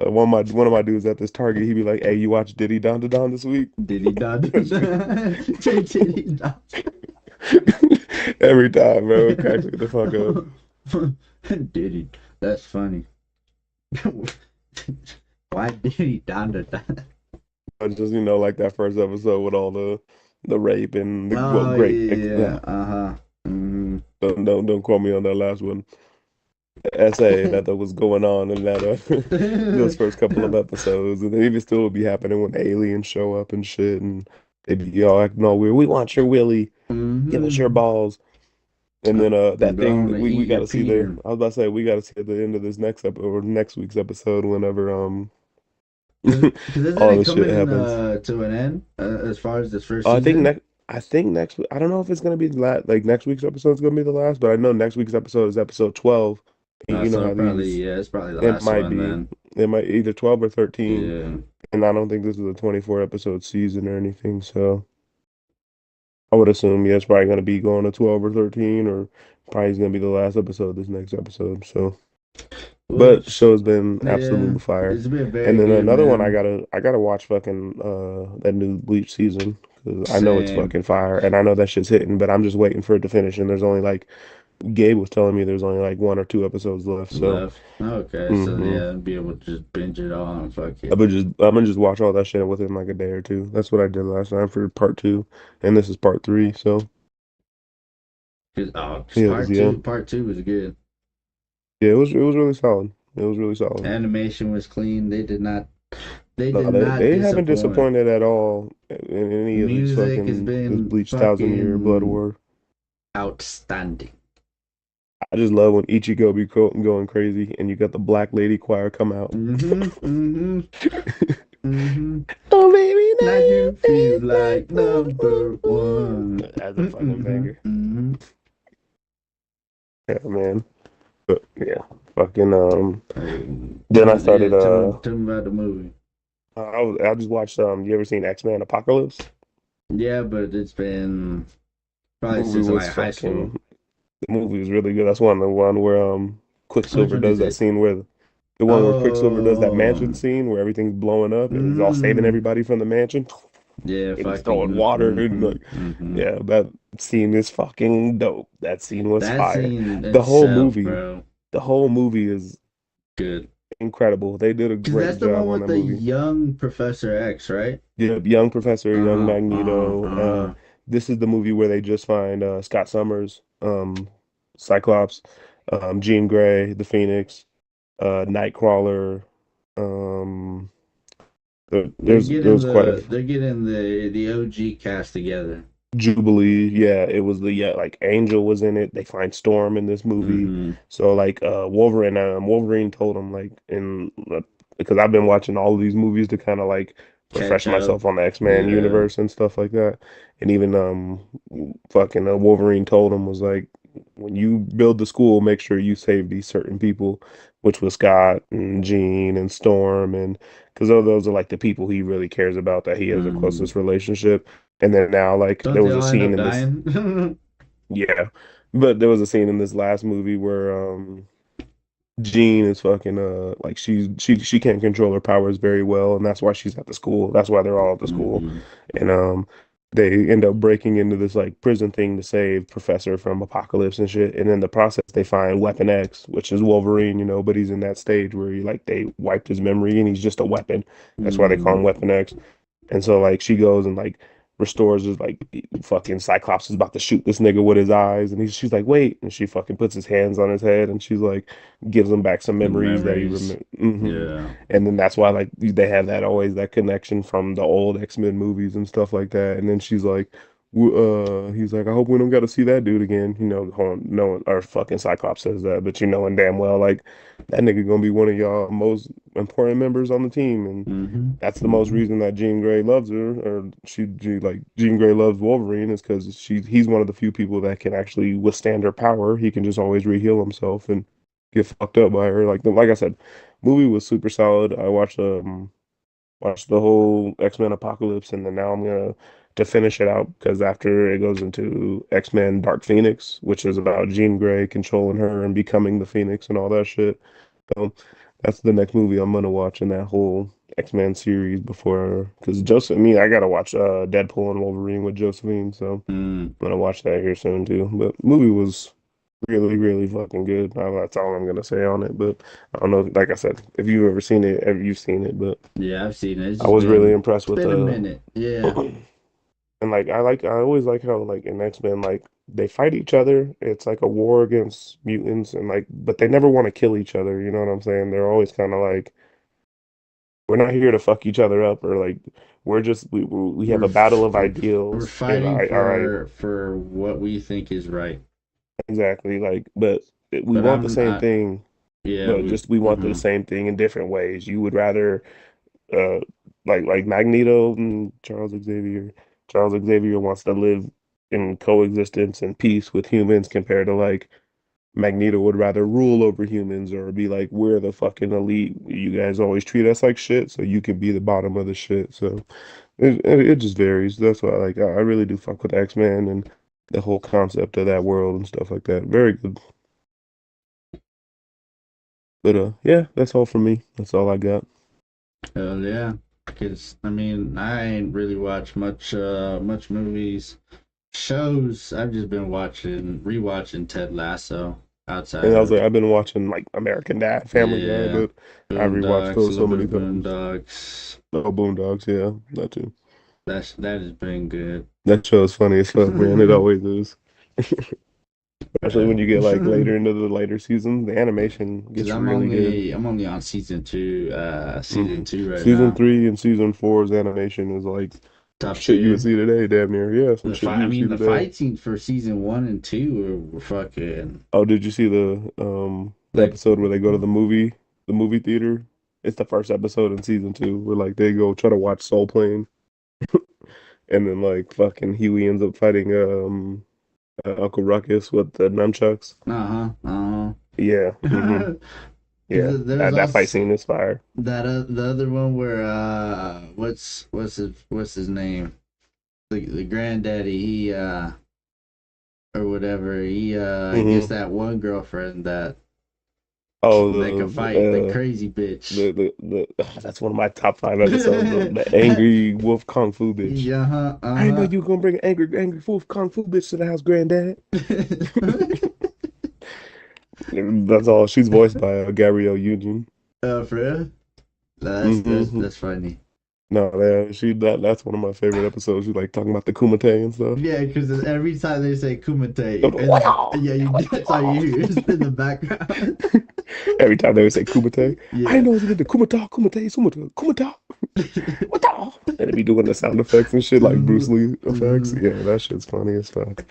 one of my dudes at this Target, he be like, "Hey, you watch Diddy Don to Don this week?" Diddy da Diddy da. Every time, bro, it cracks me the fuck up. Diddy, that's funny. Why Diddy da da da? But just like that first episode with all the rape and the well, Oh great. yeah, uh-huh. Mm-hmm. Don't quote me on that last one. Essay that was going on in that those first couple of episodes, and then even still would be happening when aliens show up and shit, and they be all acting all weird. We want your willy, give us your Mm-hmm. balls, and then I'm that thing going that to we eat got your to see there. Peter. I was about to say we got to see at the end of this next episode or next week's episode whenever Because isn't all it this shit coming happens. To an end as far as this first season? I think next week. I don't know if it's gonna be like next week's episode is gonna be the last, but I know next week's episode is episode 12. You know So how probably these yeah, it's probably the it last might one be. then. It might either 12 or 13. Yeah. And I don't think this is a 24 episode season or anything. So I would assume, yeah, it's probably going to be going to 12 or 13, or probably is going to be the last episode, this next episode. So But the Which, show's been yeah, absolutely fire. it's been And very then good, another one man. I gotta watch fucking that new Bleach season because I know it's Same fucking fire and I know that shit's hitting, but I'm just waiting for it to finish. And there's only like Gabe was telling me there's only like one or two episodes left. So left. Okay, so hmm yeah, be able to just binge it all and fuck it. I'm gonna just watch all that shit within like a day or two. That's what I did last time for part two, and this is part three. So 'Cause yes, yeah, part two was good. yeah, it was really solid. It was really solid. Animation was clean. They No, did not they haven't disappoint. disappointed at all in any of these Music has fucking this been Bleach Thousand Year Blood fucking War. outstanding. I just love when Ichigo be going crazy and you got the Black Lady Choir come out. Mm-hmm. Mm-hmm. Mm-hmm. Oh baby, Now now you you feel feel like like number number one. one. That's a fucking Mm-hmm. banger. Mm-hmm. Yeah, man. But yeah, fucking Tell then I me, yeah, started tell me about the movie. I just watched you ever seen X-Men Apocalypse? Yeah, but it's been The probably movie since was like high school. fucking the movie was really good. That's one where Which Quicksilver one is does that it? scene where the one where Quicksilver does that Oh, mansion scene where everything's blowing up and he's all saving mm, everybody from the mansion yeah, and he's fucking, throwing water and mm-hmm, like mm-hmm. yeah, that scene is fucking dope. That scene was That fire. scene The whole itself, movie, bro, the whole movie is good. incredible. They did a Cause that's great the job one on with that the movie. young Professor X, right? Yeah, young Professor, young Uh-huh, uh-huh, Magneto. uh-huh. This is the movie where they just find Scott Summers, Cyclops, Jean Grey, the Phoenix, Nightcrawler. Um, there was quite a They're getting the OG cast together. Jubilee. Yeah, it was the yeah like Angel was in it. They find Storm in this movie. Mm-hmm. So like Wolverine told him like because I've been watching all of these movies to kind of like refresh Catch up. myself on the X-Men Yeah. universe and stuff like that. And even fucking Wolverine told him was like when you build the school, make sure you save these certain people, which was Scott and Jean and Storm and because those are like the people he really cares about that he has the Mm-hmm. closest relationship. And then now, like, Don't there they was a all end scene up in this, dying? yeah, but there was a scene in this last movie where Jean is fucking like she can't control her powers very well, and that's why she's at the school. That's why they're all at the school, Mm-hmm. and they end up breaking into this like prison thing to save Professor from Apocalypse and shit. And in the process, they find Weapon X, which is Wolverine, you know, but he's in that stage where he like they wiped his memory and he's just a weapon. That's why they call him Mm-hmm. Weapon X. And so like she goes and like restores his like fucking Cyclops is about to shoot this nigga with his eyes and she's like wait and she fucking puts his hands on his head and she's like gives him back some memories that he Memories. remember. Yeah. And then that's why like they have that always that connection from the old X-Men movies and stuff like that. And then she's like he's like I hope we don't got to see that dude again. You know, no or fucking Cyclops says that, but you know and damn well like that nigga gonna be one of y'all most important members on the team and Mm-hmm. that's the most Mm-hmm. reason that Jean Grey loves her, or like Jean Grey loves Wolverine, is because he's one of the few people that can actually withstand her power. He can just always reheal himself and get fucked up by her. Like I said, movie was super solid. I watched the whole X-Men Apocalypse, and then now I'm gonna to finish it out because after it goes into X-Men Dark Phoenix, which is about Jean Grey controlling her and becoming the Phoenix and all that shit. So that's the next movie I'm gonna watch in that whole X-Men series before because Joseph me I gotta watch Deadpool and Wolverine with Josephine, so Mm. I'm gonna watch that here soon too. But movie was really, really fucking good. That's all I'm gonna say on it. But I don't know, like I said, if you've ever seen it, ever you've seen it, but Yeah, I've seen it. I was really impressed It's with been a the minute. Yeah. and I always like how like in X-Men like they fight each other. It's like a war against mutants and like but they never want to kill each other, you know what I'm saying? They're always kind of like we're not here to fuck each other up or like we have We're a battle of we're ideals and fighting all right, for what we think is right. exactly like but we But want the same I thing, yeah, but just we want the mhm. same thing in different ways. You would rather uh like Magneto and Charles Xavier wants to live in coexistence and peace with humans compared to like Magneto would rather rule over humans or be like, we're the fucking elite. You guys always treat us like shit, so you can be the bottom of the shit. So it just varies. That's why like I really do fuck with X-Men and the whole concept of that world and stuff like that. Very good. But yeah, that's all for me. That's all I got. Hell yeah. Cause I mean, I ain't really watched much movies, shows. I've just been rewatching Ted Lasso outside And I was of, like, I've been watching like American Dad, Family Guy, yeah, but I rewatched Boondocks, a those so little bit many of times. Boondocks. Oh, Boondocks, yeah, that too. That has been good. That show is funny as fuck, man. It always is. Especially when you get like later into the later seasons, the animation Cause gets really good. I'm only on season hmm two right Season now. 3 and season four's animation is like Top shit you would tier. see today, damn near. Yeah, some shit you would see The today. fight scenes for season one and two were fucking Oh, did you see the like. episode where they go to the movie theater? It's the first episode in season 2 where like they go try to watch Soul Plane, and then like fucking Huey ends up fighting Uncle Ruckus with the nunchucks. Yeah, yeah. There's That fight also scene is fire. the other one where what's his name, the granddaddy, he or whatever, he gets hmm that one girlfriend Oh, that can fight, the crazy bitch. that's one of my top 5 episodes. The angry wolf kung fu bitch. Yeah, I didn't know you were gonna bring an angry wolf kung fu bitch to the house, granddad. That's all. She's voiced by Gabrielle Union. for real? hmm That's funny. No, man, that's one of my favorite episodes. She's like talking about the Kumite and stuff. Yeah, because every time they say Kumite, Wow. and yeah, that's all you hear is in the background. Every time they would say Kumite, I Yeah. know it's the Kumite, Kumata. What the? And they be doing the sound effects and shit like Bruce Lee effects. Mhm. Yeah, that shit's funny as fuck.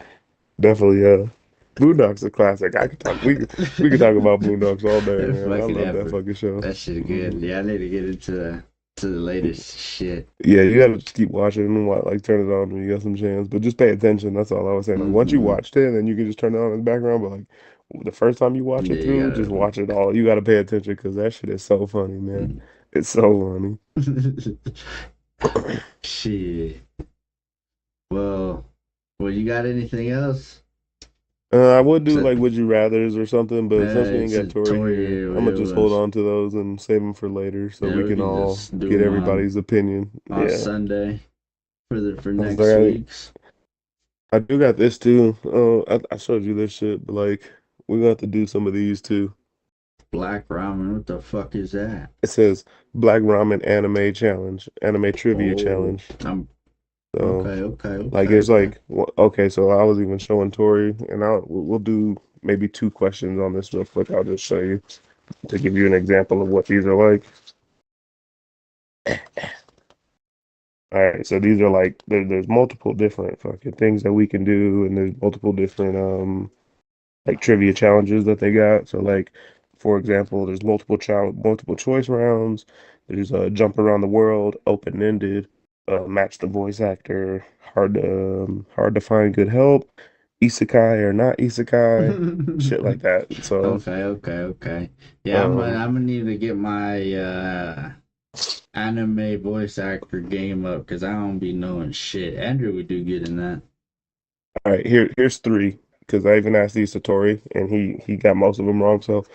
Definitely, Boondocks a classic. We could talk about Boondocks all day, man. I Fucking love that ever. fucking show. That shit hmm good. Yeah, I need to get into the latest shit. Yeah, you gotta just keep watching and like turn it on when you got some chance. But just pay attention. That's all I was saying. Like once you hmm watched it, then you can just turn it on in the background. But like the first time you watch Yeah, it you through, just gotta. watch it all. You gotta pay attention because that shit is so funny, man. It's so funny. Shit. Well, you got anything else? I would do So, like would you rather's or something, but since we ain't got since Tori Tori here, here, I'm gonna it just hold was. on to those and save them for later so Yeah, we we can can all just do get them everybody's opinion. on Yeah. Sunday for I was next like, week's. I do got this too. I showed you this shit, but like we're gonna have to do some of these too. Black ramen. What the fuck is that? It says Black Ramen Anime Challenge, Anime Trivia Oh, Challenge. I'm So like okay, it's okay. like okay, so I was even showing Tori, and we'll do maybe 2 questions on this real quick. I'll just show you to give you an example of what these are like. All right, so these are like there's multiple different fucking things that we can do, and there's multiple different like trivia challenges that they got. So like for example, there's multiple choice rounds. There's jump around the world, open ended, match the voice actor, hard to find good help, isekai or not isekai, shit like that. So Okay. Yeah, um I'm gonna need to get my anime voice actor game up because I don't be knowing shit. Andrew would do good in that. all right, here's 3 because I even asked these to Tori and he got most of them wrong. So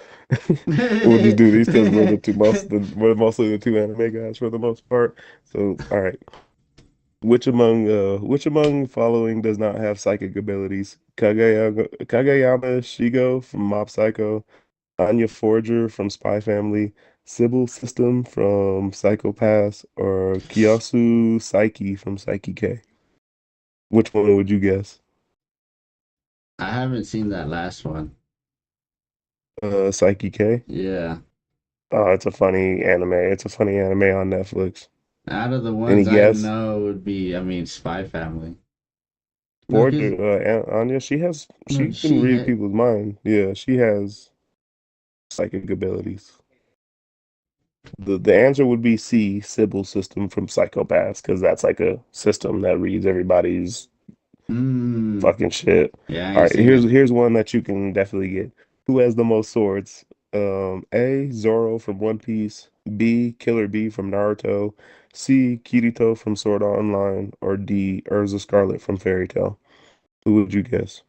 we'll just do these because we're mostly the 2 anime guys for the most part. So all right. Which among following does not have psychic abilities? Kageyama Shigo from Mob Psycho, Anya Forger from Spy Family, Sybil System from Psycho Pass, or Kiyosu Psyche from Psyche K? Which one would you guess? I haven't seen that last one. Psyche K. Yeah, Oh, it's a funny anime. It's a funny anime on Netflix. out of the Any ones I guess? know would be, I mean, Spy Family. No, cause Forger, Anya, no, she can she read had. people's mind. Yeah, she has psychic abilities. The answer would be C, Sybil system from Psychopaths, because that's like a system that reads everybody's Mm, fucking shit. yeah, I All ain't right, seen it. here's one that you can definitely get. Who has the most swords? A, Zoro from One Piece, B, Killer B from Naruto, C, Kirito from Sword Art Online, or D, Urza Scarlet from Fairy Tail. Who would you guess?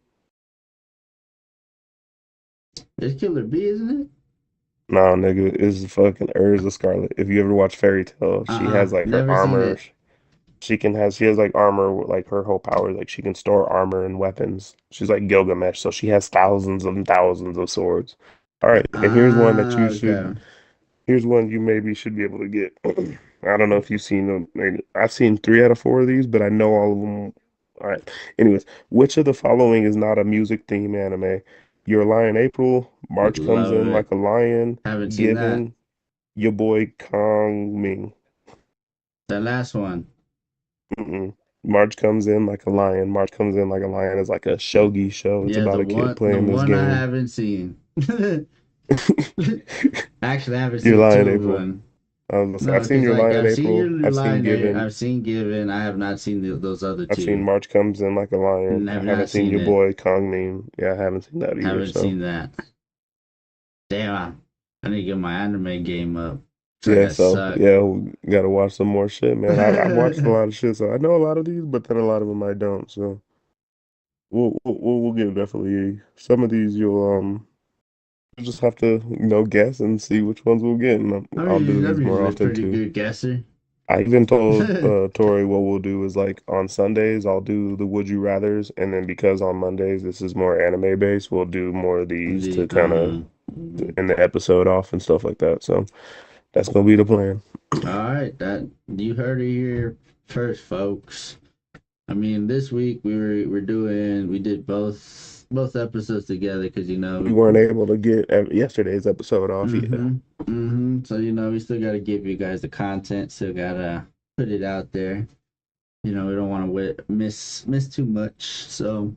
It's Killer B, isn't it? Nah, nigga, is fucking Urza Scarlet. If you ever watch Fairy Tail, she has like her Never seen armor. it. She has like armor, like her whole power, like she can store armor and weapons. She's like Gilgamesh, so she has thousands and thousands of swords. All right, and Okay. here's one you maybe should be able to get. I don't know if you've seen them. I've seen 3 out of 4 of these, but I know all of them. All right. Anyways, which of the following is not a music theme anime? Your Lion April, Would March comes love in it. like a lion, Haven't seen that. Given, your boy Kong Ming. That last one. Mm-mm. March comes in like a lion. March comes in like a lion is like a shogi show. It's Yeah, about a kid the playing this one I game. haven't seen. Actually, I haven't Your seen Lion two of April. them. I was gonna say, No, I've seen because Your like Lion I've seen April. your I've seen line, Given. I've seen Given. I have not seen those other I've seen two, March comes in like a lion. and I have haven't not seen seen your it. boy Kong Ming. Yeah, I haven't seen that either. Haven't So seen that. Damn, I need to get my anime game up. So I yeah, got so suck. yeah, we gotta watch some more shit, man. I've watched a lot of shit, so I know a lot of these, but then a lot of them I don't. So we'll get definitely some of these. You'll just have to guess and see which ones we'll get, and I'll do I'm these more usually a often pretty too. good guesser. I even told Tori what we'll do is like on Sundays I'll do the Would You Rathers, and then because on Mondays this is more anime based, we'll do more of these The to kind of mhm. end the episode off and stuff like that. So that's gonna be the plan. All right, that you heard it here first, folks. I mean, this week we did both episodes together because We weren't able to get yesterday's episode off yet. So we still got to give you guys the content, still gotta put it out there. We don't want to miss too much. So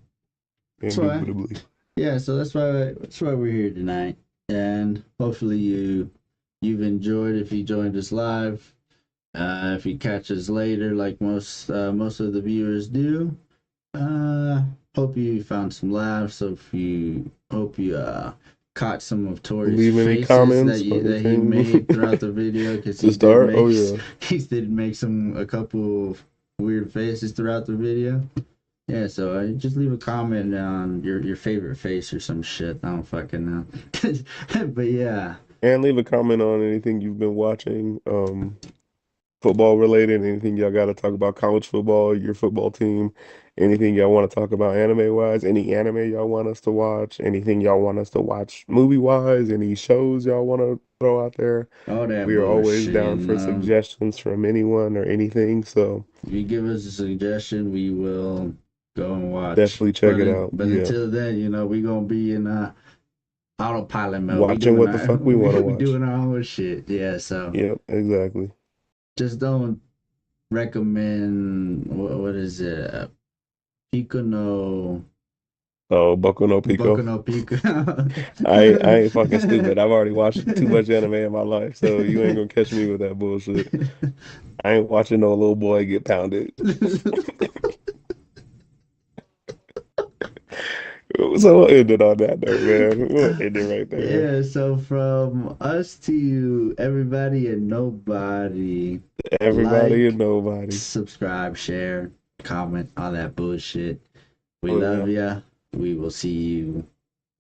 that's why, Indubitably. yeah. So that's why we're here tonight, and hopefully you've enjoyed if you joined us live. If you catch us later, like most of the viewers do, hope you found some laughs. Hope you caught some of Tori's Leave any faces comments or that he anything made throughout the video because to start? Oh yeah. he did make a couple of weird faces throughout the video. Yeah, so just leave a comment on your favorite face or some shit. I don't fucking know. But yeah. And leave a comment on anything you've been watching. Football related, anything y'all got to talk about college football, your football team, anything y'all want to talk about anime wise, any anime y'all want us to watch, anything y'all want us to watch movie wise, any shows y'all want to throw out there. All that We are always bullshit. down for suggestions from anyone or anything. So if you give us a suggestion, we will go and watch. definitely check it out. But Yeah. until then, we're gonna be in autopilot mode. Watching what the fuck we want to watch. We doing our own shit. Yeah, so Yep, exactly. just don't recommend what is it? Pico no. Oh, Boku no Pico. Boku no Pico. I ain't fucking stupid. I've already watched too much anime in my life, so you ain't gonna catch me with that bullshit. I ain't watching no little boy get pounded. So we'll end it on that note, man. We'll end it right there. Yeah, so from us to everybody and nobody, Everybody and nobody. subscribe, share, comment, all that bullshit. We Oh, love ya. We will see you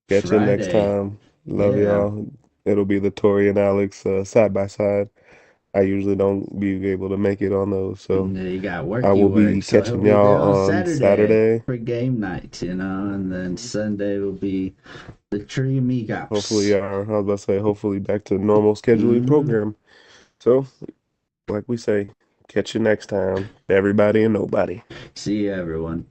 Catch you next Friday. time. Love Yeah. y'all. It'll be the Tori and Alex side by side. I usually don't be able to make it on those, so Yeah, you got work. I will be work, so he'll catching be there y'all on Saturday. for game night, and then Sunday will be the Tree Meetups. Hopefully, I was about to say, hopefully back to normal scheduling program. So, like we say, catch you next time. Everybody and nobody. See you, everyone.